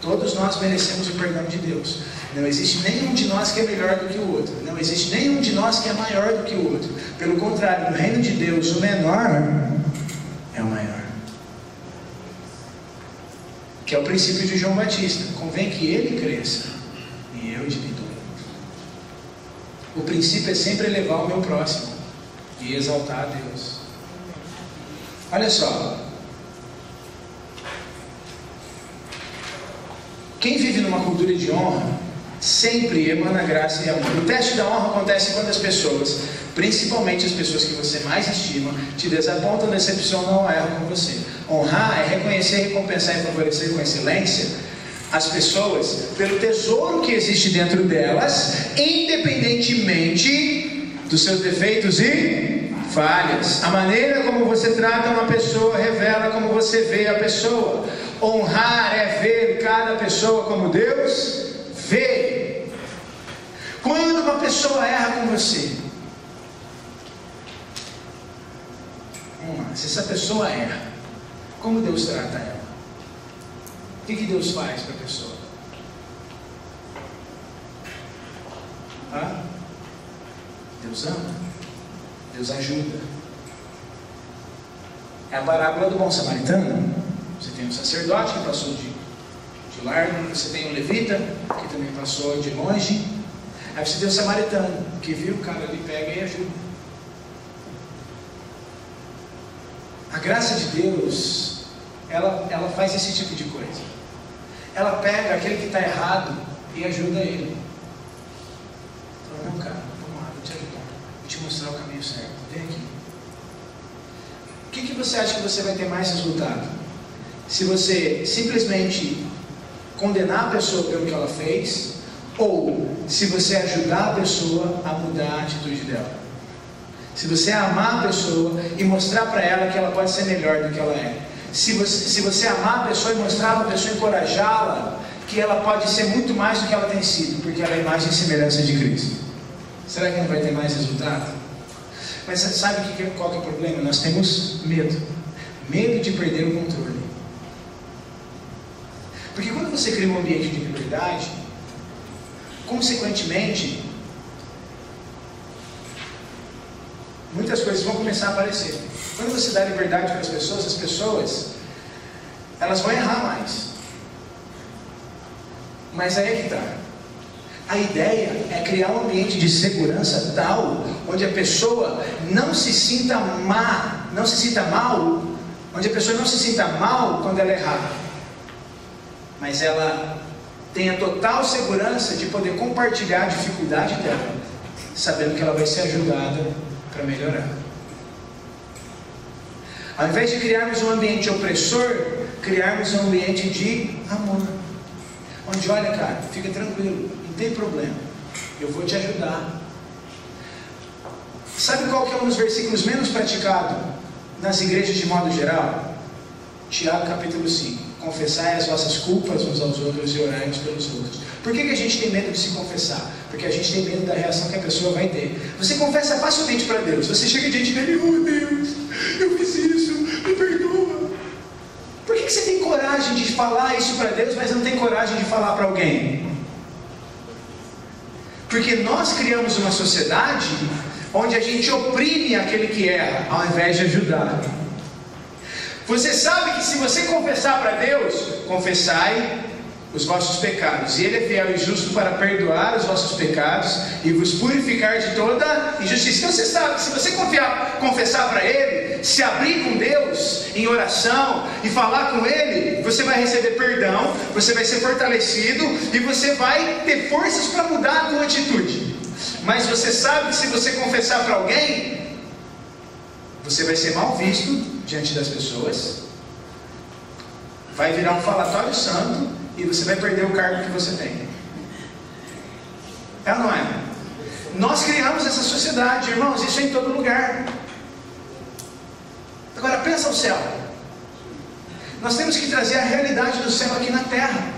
Todos nós merecemos o perdão de Deus. Não existe nenhum de nós que é melhor do que o outro. Não existe nenhum de nós que é maior do que o outro. Pelo contrário, no reino de Deus, o menor é o maior. Que é o princípio de João Batista. Convém que ele cresça e eu diminua. O princípio é sempre elevar o meu próximo e exaltar a Deus. Olha só. Quem vive numa cultura de honra sempre emana graça e amor. O teste da honra acontece quando as pessoas, principalmente as pessoas que você mais estima, te desapontam, decepcionam ou erram com você. Honrar é reconhecer, recompensar e favorecer com excelência as pessoas pelo tesouro que existe dentro delas, independentemente dos seus defeitos e falhas. A maneira como você trata uma pessoa revela como você vê a pessoa. Honrar é ver cada pessoa como Deus vê. Quando uma pessoa erra com você, vamos lá, se essa pessoa erra, como Deus trata ela? O que Deus faz para a pessoa? Deus ama, Deus ajuda. É a parábola do bom samaritano. Você tem um sacerdote que passou de largo, você tem um levita que também passou de longe, aí você tem um samaritano que viu o cara ali, pega e ajuda. A graça de Deus, ela faz esse tipo de coisa. Ela pega aquele que está errado e ajuda ele. Fala: não, cara, vamos lá, vou te ajudar, vou te mostrar o caminho certo, vem aqui. O que você acha que você vai ter mais resultado? Se você simplesmente condenar a pessoa pelo que ela fez, ou se você ajudar a pessoa a mudar a atitude dela? Se você amar a pessoa e mostrar para ela que ela pode ser melhor do que ela é. Se você amar a pessoa e mostrar para a pessoa, encorajá-la, que ela pode ser muito mais do que ela tem sido, porque ela é a imagem e semelhança de Cristo. Será que não vai ter mais resultado? Mas sabe qual que é o problema? Nós temos medo. Medo de perder o controle. Porque quando você cria um ambiente de liberdade, consequentemente, muitas coisas vão começar a aparecer. Quando você dá liberdade para as pessoas, elas vão errar mais. Mas aí é que está. A ideia é criar um ambiente de segurança tal, onde a pessoa não se sinta mal, onde a pessoa não se sinta mal quando ela errar, mas ela tenha total segurança de poder compartilhar a dificuldade dela, sabendo que ela vai ser ajudada para melhorar. Ao invés de criarmos um ambiente opressor, criarmos um ambiente de amor, onde, olha, cara, fica tranquilo, não tem problema, eu vou te ajudar. Sabe qual que é um dos versículos menos praticados nas igrejas de modo geral? Tiago capítulo 5. Confessai as vossas culpas uns aos outros e orai uns pelos outros. Por que a gente tem medo de se confessar? Porque a gente tem medo da reação que a pessoa vai ter. Você confessa facilmente para Deus. Você chega diante dele, oh Deus, eu fiz isso, me perdoa. Por que você tem coragem de falar isso para Deus, mas não tem coragem de falar para alguém? Porque nós criamos uma sociedade onde a gente oprime aquele que erra, ao invés de ajudar. Você sabe que se você confessar para Deus, confessai os vossos pecados, e Ele é fiel e justo para perdoar os vossos pecados e vos purificar de toda injustiça. Então você sabe que se você confessar para Ele, se abrir com Deus em oração e falar com Ele, você vai receber perdão, você vai ser fortalecido e você vai ter forças para mudar a tua atitude. Mas você sabe que se você confessar para alguém, você vai ser mal visto diante das pessoas, vai virar um falatório santo e você vai perder o cargo que você tem. É ou não é? Nós criamos essa sociedade, irmãos, isso é em todo lugar. Agora pensa o céu. Nós temos que trazer a realidade do céu aqui na terra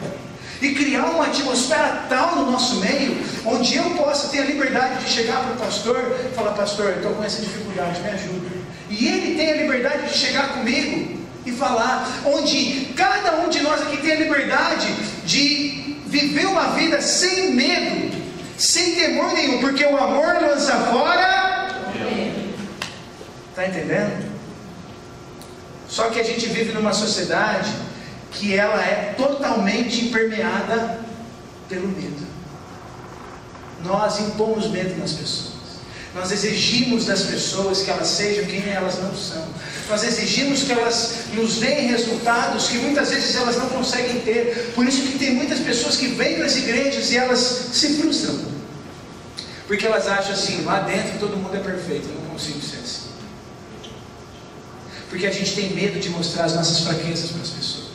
e criar uma atmosfera tal no nosso meio, onde eu possa ter a liberdade de chegar para o pastor e falar, pastor, eu estou com essa dificuldade, me ajuda. E ele tem a liberdade de chegar comigo e falar, onde cada um de nós aqui tem a liberdade de viver uma vida sem medo, sem temor nenhum, porque o amor lança fora. Está entendendo? Só que a gente vive numa sociedade que ela é totalmente impermeada pelo medo. Nós impomos medo nas pessoas. Nós exigimos das pessoas que elas sejam quem elas não são. Nós exigimos que elas nos deem resultados que muitas vezes elas não conseguem ter. Por isso que tem muitas pessoas que vêm para as igrejas e elas se frustram. Porque elas acham assim, lá dentro todo mundo é perfeito, eu não consigo ser assim. Porque a gente tem medo de mostrar as nossas fraquezas para as pessoas.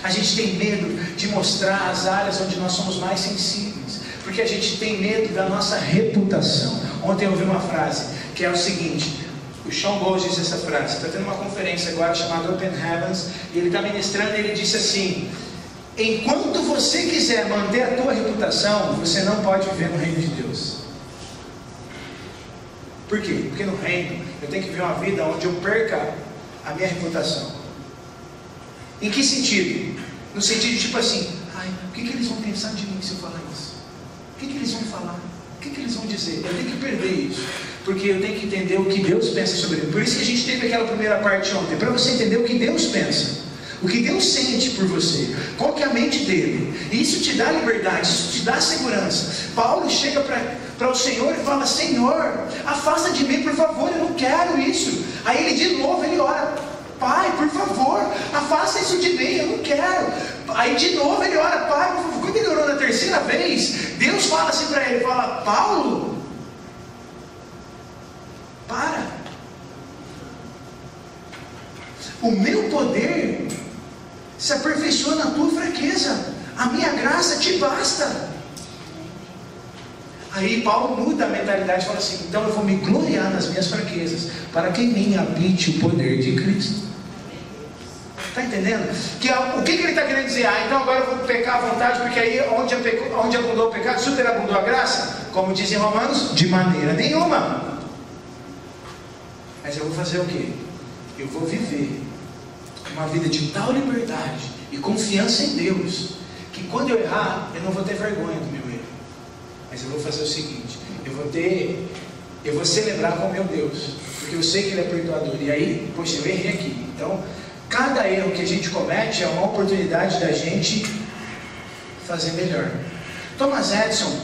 A gente tem medo de mostrar as áreas onde nós somos mais sensíveis. Porque a gente tem medo da nossa reputação. Ontem eu ouvi uma frase que é o seguinte, o Sean Bowles disse essa frase, está tendo uma conferência agora chamada Open Heavens, e ele está ministrando e ele disse assim, enquanto você quiser manter a tua reputação, você não pode viver no reino de Deus. Por quê? Porque no reino eu tenho que viver uma vida onde eu perca a minha reputação. Em que sentido? No sentido de tipo assim, ai, o que eles vão pensar de mim se eu falar isso? O que eles vão falar? O que eles vão dizer? Eu tenho que perder isso, porque eu tenho que entender o que Deus pensa sobre ele. Por isso que a gente teve aquela primeira parte ontem, para você entender o que Deus pensa, o que Deus sente por você, qual que é a mente dele. E isso te dá liberdade, isso te dá segurança. Paulo chega para o Senhor e fala, Senhor, afasta de mim, por favor, eu não quero isso. Aí ele de novo, ele ora, Pai, por favor, afasta isso de mim, eu não quero. Aí de novo ele ora, Pai, por favor. Quando ele orou na terceira vez, Deus fala assim para ele, fala, Paulo, para. O meu poder se aperfeiçoa na tua fraqueza, a minha graça te basta. Aí Paulo muda a mentalidade e fala assim, então eu vou me gloriar nas minhas fraquezas, para que em mim habite o poder de Cristo. Está entendendo? O que ele está querendo dizer? Então agora eu vou pecar à vontade, porque aí onde abundou o pecado, superabundou a graça? Como diz em Romanos, de maneira nenhuma. Mas eu vou fazer o quê? Eu vou viver uma vida de tal liberdade e confiança em Deus, que quando eu errar, eu não vou ter vergonha do meu erro. mas eu vou fazer o seguinte, eu vou celebrar com o meu Deus, porque eu sei que Ele é perdoador. E aí, poxa, eu errei aqui. Então, cada erro que a gente comete é uma oportunidade da gente fazer melhor. Thomas Edison,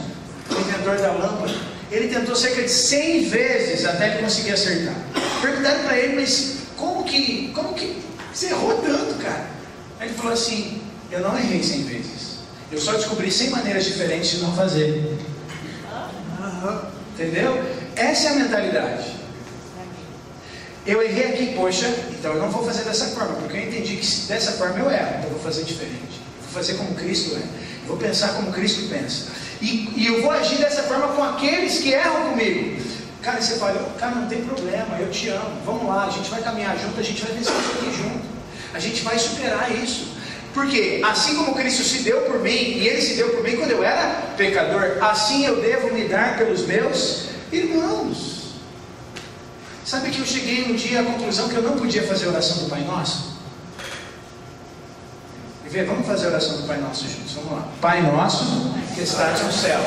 o inventor da lâmpada, ele tentou cerca de 100 vezes até ele conseguir acertar. Perguntaram para ele, mas como que você errou tanto, cara? Aí ele falou assim, eu não errei 100 vezes. Eu só descobri 100 maneiras diferentes de não fazer. Entendeu? Essa é a mentalidade. Eu errei aqui, poxa, então eu não vou fazer dessa forma, porque eu entendi que dessa forma eu erro, então eu vou fazer diferente. Vou fazer como Cristo é. Vou pensar como Cristo pensa. E eu vou agir dessa forma com aqueles que erram comigo. Cara, você fala, cara, não tem problema, eu te amo. Vamos lá, a gente vai caminhar junto, a gente vai vencer isso aqui junto. A gente vai superar isso. Porque assim como Cristo se deu por mim, e Ele se deu por mim quando eu era pecador, assim eu devo me dar pelos meus irmãos. Sabe que eu cheguei um dia à conclusão que eu não podia fazer a oração do Pai Nosso? Vamos fazer a oração do Pai Nosso juntos, vamos lá. Pai Nosso, que estás no céu,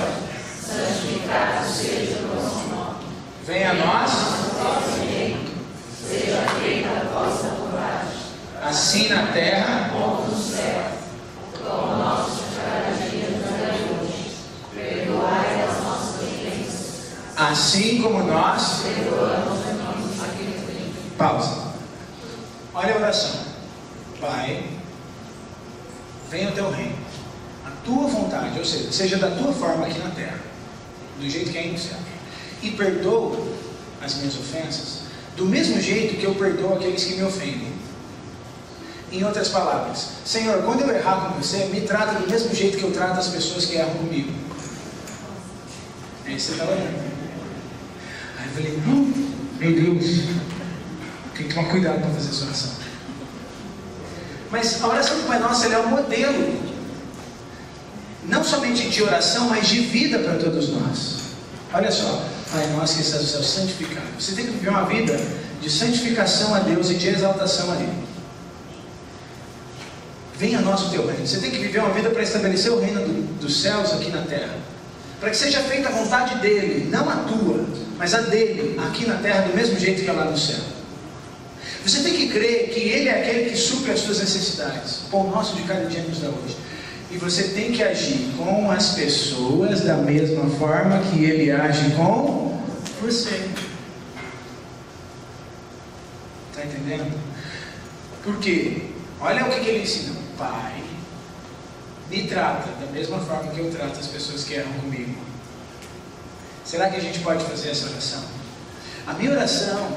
santificado seja o vosso nome. Venha a nós o vosso reino, seja feita a vossa vontade, assim na terra como no céu. Pão nosso de cada dia nos dai hoje. Perdoai as nossas ofensas, assim como nós perdoamos a quem nos ofende. Pausa. Olha a oração. Pai, venha o teu reino, a tua vontade, ou seja, seja da tua forma aqui na terra, do jeito que é no céu. E perdoa as minhas ofensas do mesmo jeito que eu perdoo aqueles que me ofendem. Em outras palavras, Senhor, quando eu errar com você, me trata do mesmo jeito que eu trato as pessoas que erram comigo. Aí você está orando. Aí eu falei, meu Deus, tem que tomar cuidado para fazer essa oração. Mas a oração do Pai Nosso ela é um modelo, não somente de oração, mas de vida para todos nós. Olha só, Pai Nosso que estás no céu, santificado. Você tem que viver uma vida de santificação a Deus e de exaltação a Ele. Venha a nós o teu reino. Você tem que viver uma vida para estabelecer o reino dos céus aqui na terra. Para que seja feita a vontade dEle, não a tua, mas a dEle, aqui na terra, do mesmo jeito que é lá no céu. Você tem que crer que Ele é aquele que supre as suas necessidades. O pão nosso de cada dia nos dá hoje. E você tem que agir com as pessoas da mesma forma que Ele age com você. Está entendendo? Por quê? Olha o que Ele ensina. Pai, me trata da mesma forma que eu trato as pessoas que erram comigo. Será que a gente pode fazer essa oração? A minha oração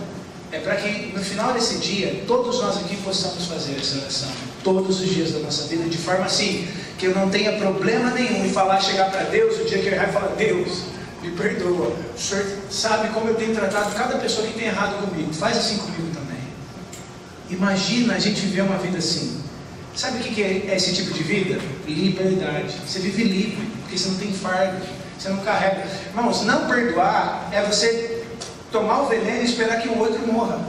é para que no final desse dia, todos nós aqui possamos fazer essa oração, todos os dias da nossa vida, de forma assim, que eu não tenha problema nenhum em chegar para Deus, o dia que eu errar e falar, Deus, me perdoa, o Senhor sabe como eu tenho tratado cada pessoa que tem errado comigo, faz assim comigo também. Imagina a gente viver uma vida assim. Sabe o que é esse tipo de vida? Liberdade. Você vive livre, porque você não tem fardo, você não carrega. Irmãos, não perdoar é você tomar o veneno e esperar que o outro morra.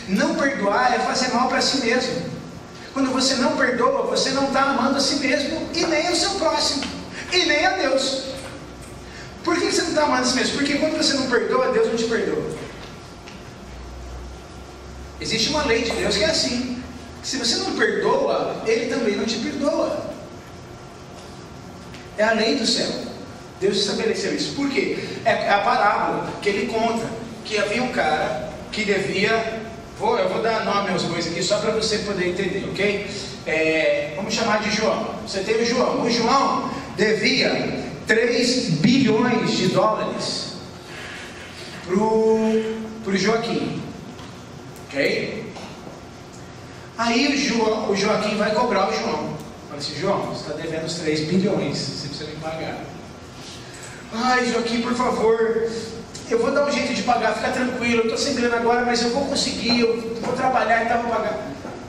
Não perdoar é fazer mal para si mesmo. Quando você não perdoa, você não está amando a si mesmo e nem o seu próximo, e nem a Deus. Por que você não está amando a si mesmo? Porque quando você não perdoa, Deus não te perdoa. Existe uma lei de Deus que é assim. Se você não perdoa, Ele também não te perdoa. É a lei do céu. Deus estabeleceu isso. Por quê? É a parábola que Ele conta, que havia um cara que devia... Eu vou dar nome às coisas aqui só para você poder entender, ok? Vamos chamar de João. Você tem o João. O João devia 3 bilhões de dólares para o Joaquim. Ok? Aí o Joaquim vai cobrar o João. Fala assim, João, você está devendo os 3 bilhões, você precisa me pagar. Ai, Joaquim, por favor, eu vou dar um jeito de pagar, fica tranquilo, eu estou sem grana agora, mas eu vou conseguir, eu vou trabalhar e tal, vou pagar.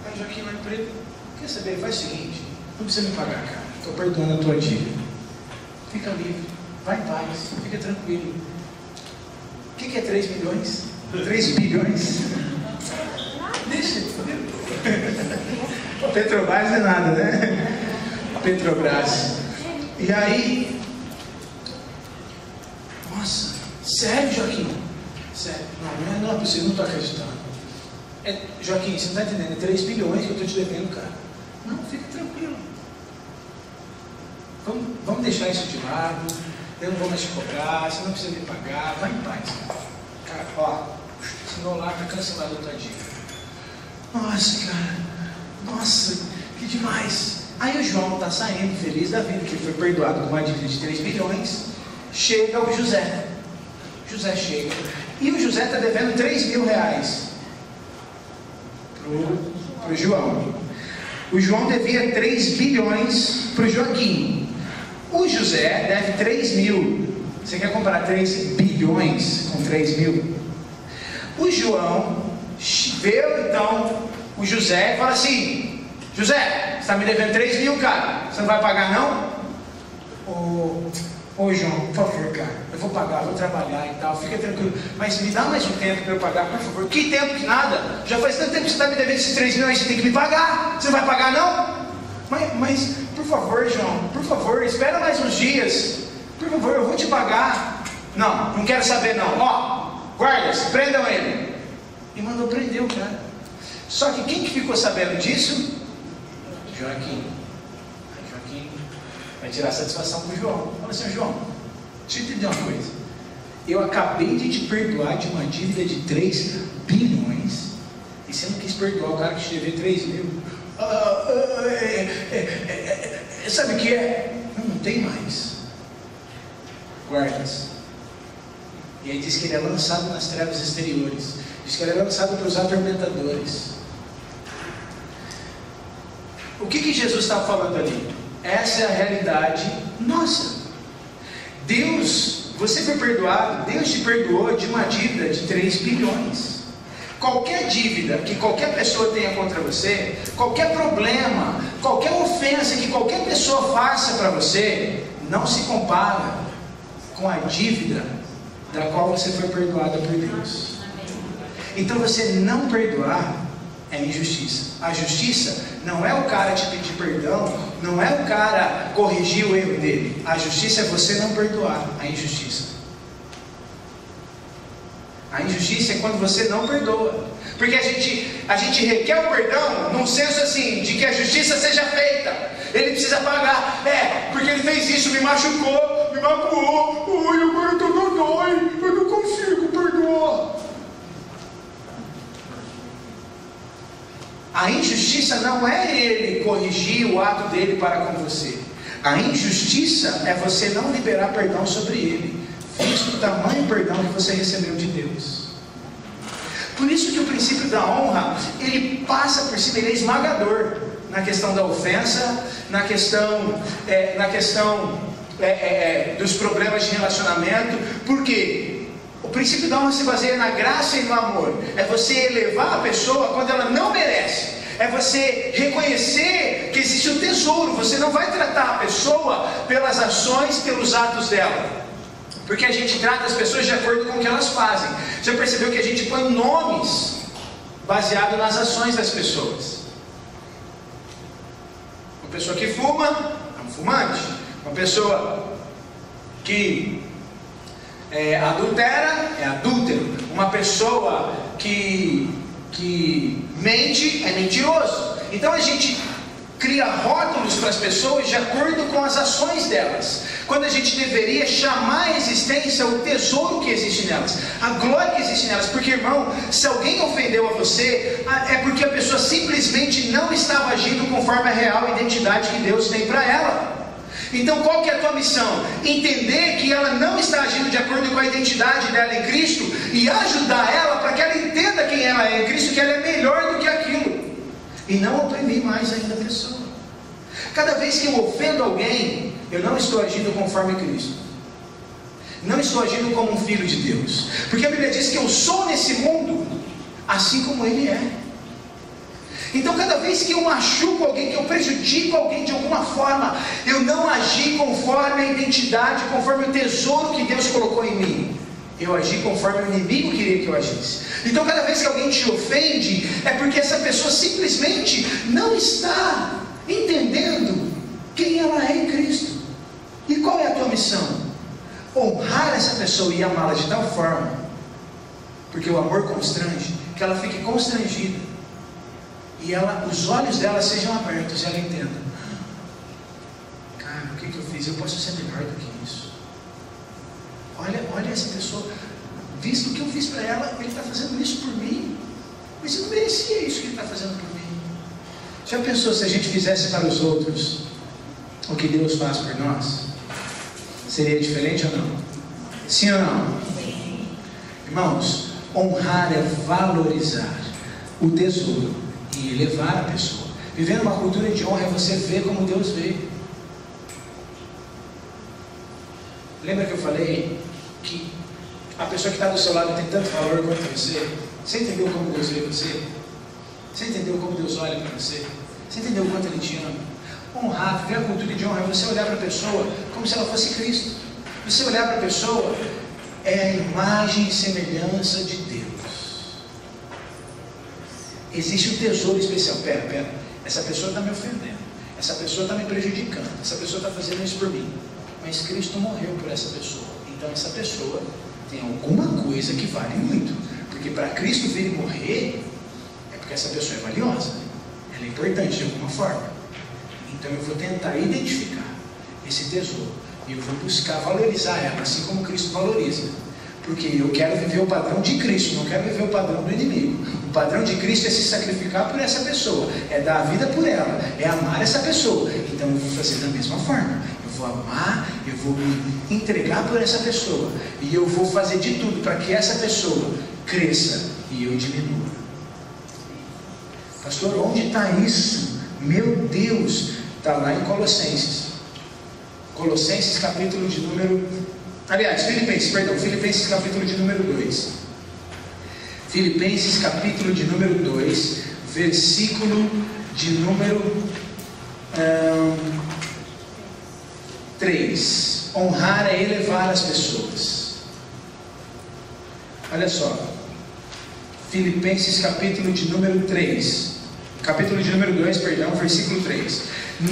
Ai, Joaquim, não é preto. Quer saber? Faz o seguinte, não precisa me pagar, cara, estou perdoando a tua dívida. Fica livre, vai em paz, fica tranquilo. O que é 3 milhões? 3 bilhões? Deixa, o Petrobras não é nada, né? Petrobras. E aí, Nossa, sério, Joaquim? Sério? Não é possível, não estou acreditando. Joaquim, você não está entendendo, é 3 bilhões que eu estou te devendo, cara. Não, fica tranquilo. Vamos deixar isso de lado, eu não vou mais te cobrar, você não precisa me pagar, vai em paz, cara. Cara, ó, assinou lá, está cancelado a tua dívida. Nossa, cara, nossa, que demais. Aí o João está saindo feliz da vida, que ele foi perdoado com uma dívida de 3 bilhões. Chega o José. José chega. E o José está devendo 3 mil reais para o João. O João devia 3 bilhões para o Joaquim. O José deve 3 mil. Você quer comparar 3 bilhões com 3 mil? O João vê então o José e fala assim: José, você está me devendo 3 mil, cara. Você não vai pagar, não? Ô João, por favor, cara, eu vou pagar, vou trabalhar e tal, fica tranquilo, mas me dá mais um tempo para eu pagar, por favor. Que tempo que nada? Já faz tanto tempo que você está me devendo esses 3 milhões, você tem que me pagar. Você não vai pagar, não? Mas por favor, João, por favor, espera mais uns dias. Por favor, eu vou te pagar. Não quero saber, não. Ó, guardas, prendam ele. E mandou prender o cara. Só que quem que ficou sabendo disso? Joaquim. Joaquim vai tirar satisfação com o João. Fala assim: João, deixa eu entender uma coisa. Eu acabei de te perdoar de uma dívida de 3 bilhões e você não quis perdoar o cara que te devia 3 mil. Sabe o que é? Não tem mais. Guardas. E aí diz que ele é lançado nas trevas exteriores. Diz que ele é lançado para os atormentadores. O que Jesus estava falando ali? Essa é a realidade nossa. Deus, você foi perdoado, Deus te perdoou de uma dívida de 3 bilhões. Qualquer dívida que qualquer pessoa tenha contra você, qualquer problema, qualquer ofensa que qualquer pessoa faça para você, não se compara com a dívida da qual você foi perdoada por Deus. Então você não perdoar é injustiça. A justiça não é o cara te pedir perdão, não é o cara corrigir o erro dele. A justiça é você não perdoar a injustiça. A injustiça é quando você não perdoa. Porque a gente requer o perdão num senso assim, de que a justiça seja feita. Ele precisa pagar. Porque ele fez isso, me machucou, me magoou. Ui, agora eu estou dói, eu não consigo perdoar. A injustiça não é ele corrigir o ato dele para com você. A injustiça é você não liberar perdão sobre ele, visto o tamanho perdão que você recebeu de Deus. Por isso que o princípio da honra, ele passa por cima, ele é esmagador na questão da ofensa, na questão dos problemas de relacionamento. Por quê? O princípio da honra se baseia na graça e no amor. É você elevar a pessoa quando ela não merece. É você reconhecer que existe um tesouro. Você não vai tratar a pessoa pelas ações, pelos atos dela. Porque a gente trata as pessoas de acordo com o que elas fazem. Já percebeu que a gente põe nomes baseado nas ações das pessoas? Uma pessoa que fuma é um fumante. Uma pessoa que adultera é adúltero. Uma pessoa que mente é mentiroso. Então a gente cria rótulos para as pessoas de acordo com as ações delas, quando a gente deveria chamar à existência o tesouro que existe nelas, a glória que existe nelas. Porque, irmão, se alguém ofendeu a você, é porque a pessoa simplesmente não estava agindo conforme a real identidade que Deus tem para ela. Então qual que é a tua missão? Entender que ela não está agindo de acordo com a identidade dela em Cristo e ajudar ela para que ela entenda quem ela é em Cristo, que ela é melhor do que aquilo, e não oprimir mais ainda a pessoa. Cada vez que eu ofendo alguém, eu não estou agindo conforme Cristo, não estou agindo como um filho de Deus, porque a Bíblia diz que eu sou nesse mundo assim como Ele é. Então cada vez que eu machuco alguém, que eu prejudico alguém de alguma forma, eu não agi conforme a identidade, conforme o tesouro que Deus colocou em mim. Eu agi conforme o inimigo queria que eu agisse. Então cada vez que alguém te ofende, é porque essa pessoa simplesmente não está entendendo quem ela é em Cristo. E qual é a tua missão? honrar essa pessoa e amá-la de tal forma, porque o amor constrange, que ela fique constrangida e os olhos dela sejam abertos e ela entenda: cara, o que eu fiz? Eu posso ser melhor do que isso. Olha essa pessoa, visto o que eu fiz para ela, ele está fazendo isso por mim, mas eu não merecia isso que ele está fazendo por mim. Já pensou se a gente fizesse para os outros o que Deus faz por nós? Seria diferente ou não? Sim ou não? Sim. Irmãos, honrar é valorizar o tesouro e elevar a pessoa. Viver uma cultura de honra é você ver como Deus vê. Lembra que eu falei que a pessoa que está do seu lado tem tanto valor quanto você? Você entendeu como Deus vê você? Você entendeu como Deus olha para você? Você entendeu o quanto Ele te ama? Honrar, viver a cultura de honra é você olhar para a pessoa como se ela fosse Cristo. Você olhar para a pessoa é a imagem e semelhança de Deus. Existe um tesouro especial. Pera, essa pessoa está me ofendendo, essa pessoa está me prejudicando, essa pessoa está fazendo isso por mim, mas Cristo morreu por essa pessoa. Então essa pessoa tem alguma coisa que vale muito, porque para Cristo vir e morrer é porque essa pessoa é valiosa, ela é importante de alguma forma. Então eu vou tentar identificar esse tesouro e eu vou buscar valorizar ela, assim como Cristo valoriza, porque eu quero viver o padrão de Cristo, não quero viver o padrão do inimigo. O padrão de Cristo é se sacrificar por essa pessoa, é dar a vida por ela, é amar essa pessoa. Então eu vou fazer da mesma forma, eu vou amar, eu vou me entregar por essa pessoa, e eu vou fazer de tudo para que essa pessoa cresça e eu diminua. Pastor, onde está isso? Meu Deus, está lá em Colossenses. Colossenses capítulo de número... Filipenses capítulo de número 2. Filipenses capítulo de número 2, versículo de número 3. Honrar é elevar as pessoas. Olha só. Filipenses capítulo de número 3. Capítulo de número 2, versículo 3.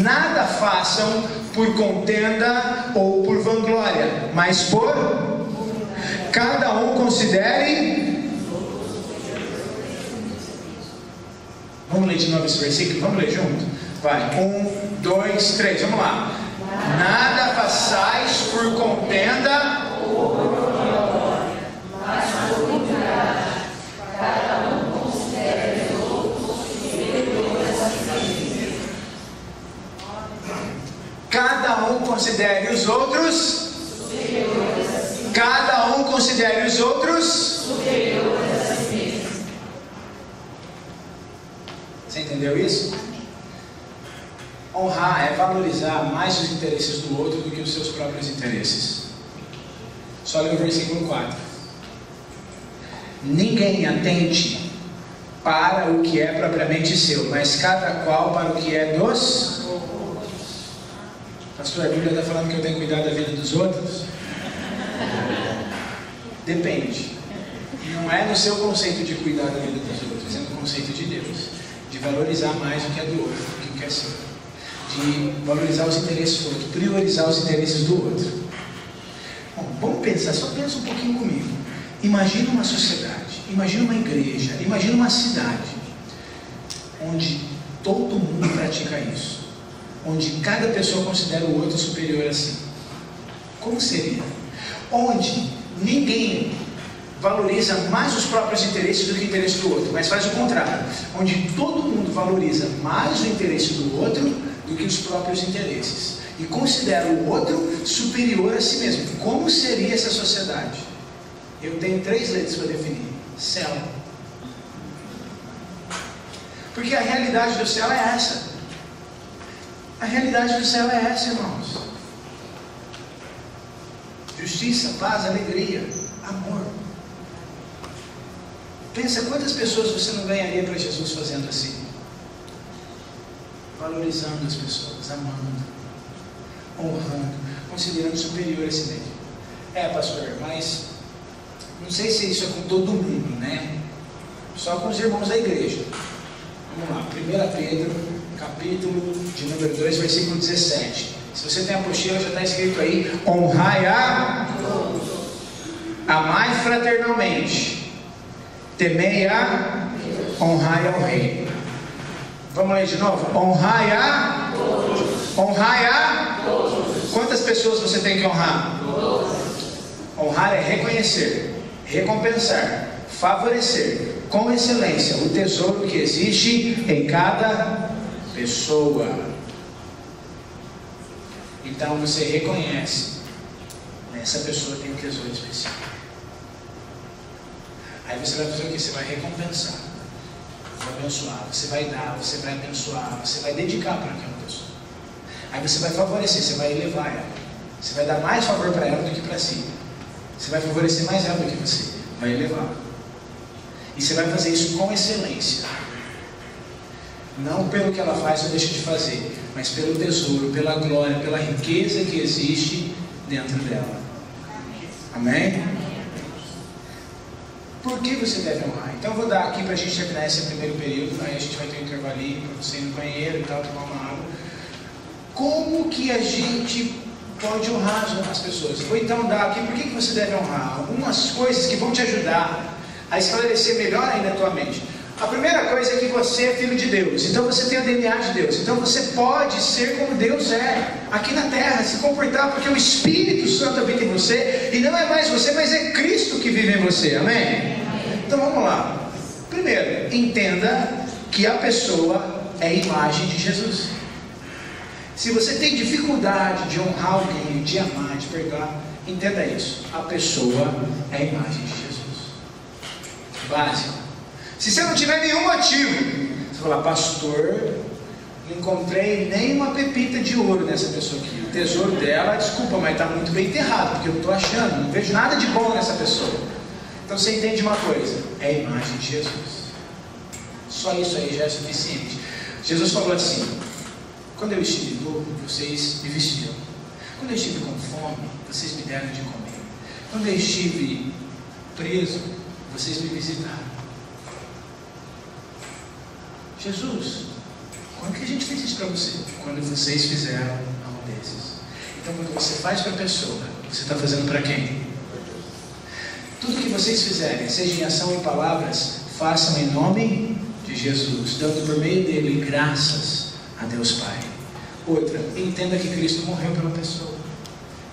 Nada façam por contenda ou por vanglória, mas por cada um considere. Vamos ler de novo esse versículo? Vamos ler junto? Vai, 1, 2, 3, vamos lá. Nada façais por contenda ou por vanglória, mas por humildade, cada um considere os outros superiores a si mesmo. Cada um considere os outros superiores a si mesmo. Cada um considere os outros superiores a si mesmo. Você entendeu isso? Honrar é valorizar mais os interesses do outro do que os seus próprios interesses. Só ler o versículo 4. Ninguém atente para o que é propriamente seu, mas cada qual para o que é dos... Pastor, a Bíblia está falando que eu tenho que cuidar da vida dos outros? Depende. Não é no seu conceito de cuidar da vida dos outros, é no conceito de Deus, de valorizar mais o que é do outro do que o que é seu, de valorizar os interesses do outro, priorizar os interesses do outro. Bom, vamos pensar, só pensa um pouquinho comigo. Imagina uma sociedade, imagina uma igreja, imagina uma cidade onde todo mundo pratica isso, onde cada pessoa considera o outro superior a si. Como seria? Onde ninguém valoriza mais os próprios interesses do que o interesse do outro, mas faz o contrário, onde todo mundo valoriza mais o interesse do outro do que os próprios interesses, e considera o outro superior a si mesmo. Como seria essa sociedade? Eu tenho 3 letras para definir: céu. Porque a realidade do céu é essa. A realidade do céu é essa, irmãos. Justiça, paz, alegria, amor. Pensa quantas pessoas você não ganharia para Jesus fazendo assim. Valorizando as pessoas, amando, honrando, considerando superior a si mesmo. Pastor, mas não sei se isso é com todo mundo, né? Só com os irmãos da igreja. Vamos lá, 1 Pedro, capítulo de número 2, versículo 17. Se você tem a apostila, já está escrito aí: honrai a todos, amai fraternalmente, temei a, honrai ao rei. Vamos ler de novo? Honrai a todos. Honrai a todos. Quantas pessoas você tem que honrar? Todos. Honrar é reconhecer, recompensar, favorecer com excelência o tesouro que existe em cada pessoa. Então você reconhece, essa pessoa tem um tesouro especial. Aí você vai fazer o que? Você vai recompensar, vai abençoar, você vai dar, você vai abençoar, você vai dedicar para aquela pessoa. Aí você vai favorecer, você vai elevar ela, você vai dar mais favor para ela do que para si. Você vai favorecer mais ela do que você, vai elevar. E você vai fazer isso com excelência. Não pelo que ela faz ou deixa de fazer, mas pelo tesouro, pela glória, pela riqueza que existe dentro dela. Amém? Por que você deve honrar? Então eu vou dar aqui para a gente terminar esse primeiro período. Aí a gente vai ter um intervalinho para você ir no banheiro e tal, tomar uma água. Como que a gente pode honrar as pessoas? Vou então dar aqui por que você deve honrar. Algumas coisas que vão te ajudar a esclarecer melhor ainda a tua mente. A primeira coisa é que você é filho de Deus. Então você tem o DNA de Deus. Então você pode ser como Deus é aqui na terra, se comportar, porque o Espírito Santo habita em você. E não é mais você, mas é Cristo que vive em você. Amém? Então vamos lá. Primeiro, entenda que a pessoa é a imagem de Jesus. Se você tem dificuldade de honrar alguém, de amar, de perdoar, entenda isso. A pessoa é a imagem de Jesus. Básico. Se você não tiver nenhum motivo, você fala: pastor, não encontrei nem uma pepita de ouro nessa pessoa aqui. O tesouro dela, desculpa, mas está muito bem enterrado, porque eu não estou achando, não vejo nada de bom nessa pessoa. Então você entende uma coisa: é a imagem de Jesus. Só isso aí já é suficiente. Jesus falou assim: quando eu estive nu, vocês me vestiram. Quando eu estive com fome, vocês me deram de comer. Quando eu estive preso, vocês me visitaram. Jesus, quando que a gente fez isso para você? Quando vocês fizeram algo desses. Então quando você faz para a pessoa, você está fazendo para quem? Tudo que vocês fizerem, seja em ação ou em palavras, façam em nome de Jesus, dando por meio dele graças a Deus Pai. Outra, entenda que Cristo morreu pela pessoa.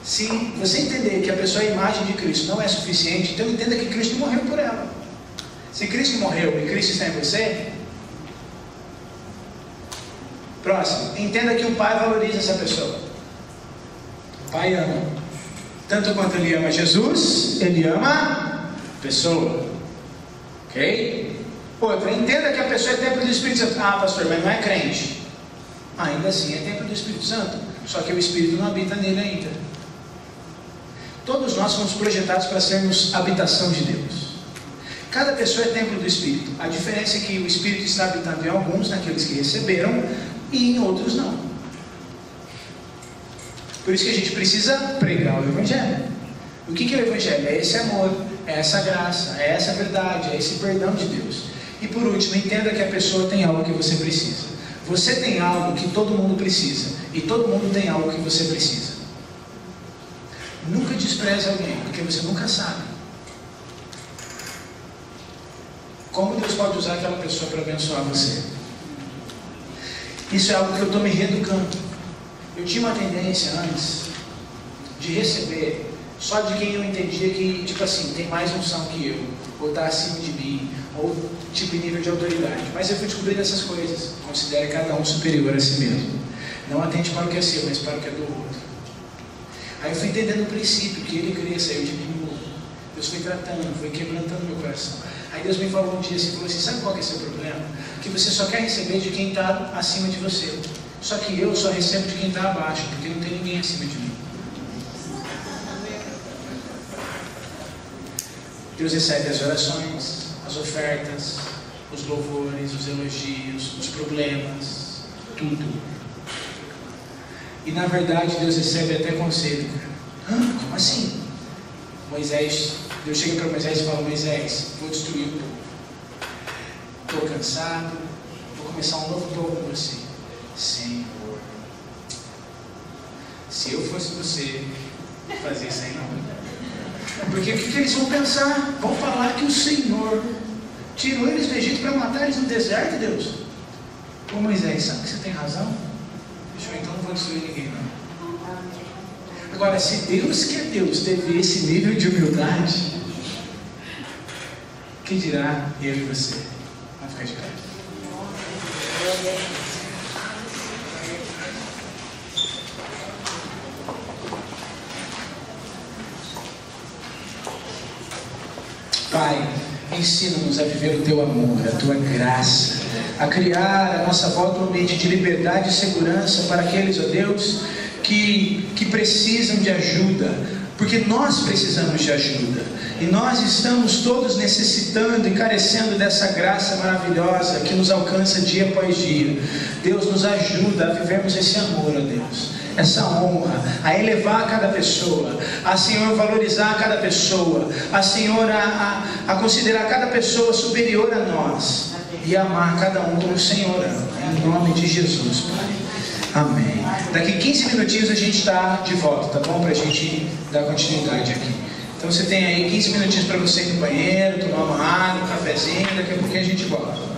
Se você entender que a pessoa é a imagem de Cristo não é suficiente, então entenda que Cristo morreu por ela. Se Cristo morreu e Cristo está em você. Próximo, entenda que o Pai valoriza essa pessoa. O Pai ama. Tanto quanto ele ama Jesus, ele ama a pessoa. Ok? Outra, entenda que a pessoa é templo do Espírito Santo. Ah, pastor, mas não é crente. Ainda assim é templo do Espírito Santo. Só que o Espírito não habita nele ainda. Todos nós fomos projetados para sermos habitação de Deus. Cada pessoa é templo do Espírito. A diferença é que o Espírito está habitando em alguns, naqueles que receberam, e em outros não. Por isso que a gente precisa pregar o Evangelho. O que é o Evangelho? É esse amor, é essa graça, é essa verdade, é esse perdão de Deus. E por último, entenda que a pessoa tem algo que você precisa. Você tem algo que todo mundo precisa. E todo mundo tem algo que você precisa. Nunca despreze alguém, porque você nunca sabe como Deus pode usar aquela pessoa para abençoar você. Isso é algo que eu estou me reeducando. Eu tinha uma tendência antes de receber só de quem eu entendia que, tipo assim, tem mais unção que eu, ou está acima de mim, ou tipo nível de autoridade. Mas eu fui descobrindo essas coisas. Considere cada um superior a si mesmo. Não atente para o que é seu, mas para o que é do outro. Aí eu fui entendendo o princípio, que ele cresça, eu diminuo. Deus foi tratando, foi quebrantando meu coração. Aí Deus me falou um dia assim, falou assim: sabe qual que é o seu problema? Que você só quer receber de quem está acima de você. Só que eu só recebo de quem está abaixo, porque não tem ninguém acima de mim. Deus recebe as orações, as ofertas, os louvores, os elogios, os problemas, tudo. E na verdade Deus recebe até conselho. Como assim? Deus chega para Moisés e fala: Moisés, vou destruir o povo. Estou cansado, vou começar um novo povo com você. Senhor, Se eu fosse você, fazia isso aí não. Porque o que eles vão pensar? Vão falar que o Senhor tirou eles do Egito para matar eles no deserto, Deus. Ô Moisés, sabe que você tem razão? Deixa eu então, não vou destruir ninguém não. Agora, se Deus, que é Deus, teve esse nível de humildade, que dirá eu e você? Vamos ficar de pé. Pai, ensina-nos a viver o Teu amor, a Tua graça, a criar a nossa volta um ambiente de liberdade e segurança para aqueles, ó Deus, que precisam de ajuda, porque nós precisamos de ajuda, e nós estamos todos necessitando e carecendo dessa graça maravilhosa que nos alcança dia após dia. Deus, nos ajuda a vivermos esse amor, ó Deus, essa honra, a elevar cada pessoa, a Senhor valorizar cada pessoa, a Senhor a considerar cada pessoa superior a nós, e amar cada um como o Senhor ama, em nome de Jesus, Pai. Amém. Daqui 15 minutinhos a gente está de volta, tá bom? Para a gente dar continuidade aqui. Então você tem aí 15 minutinhos para você ir no banheiro, tomar uma água, um cafezinho, daqui a pouquinho a gente volta.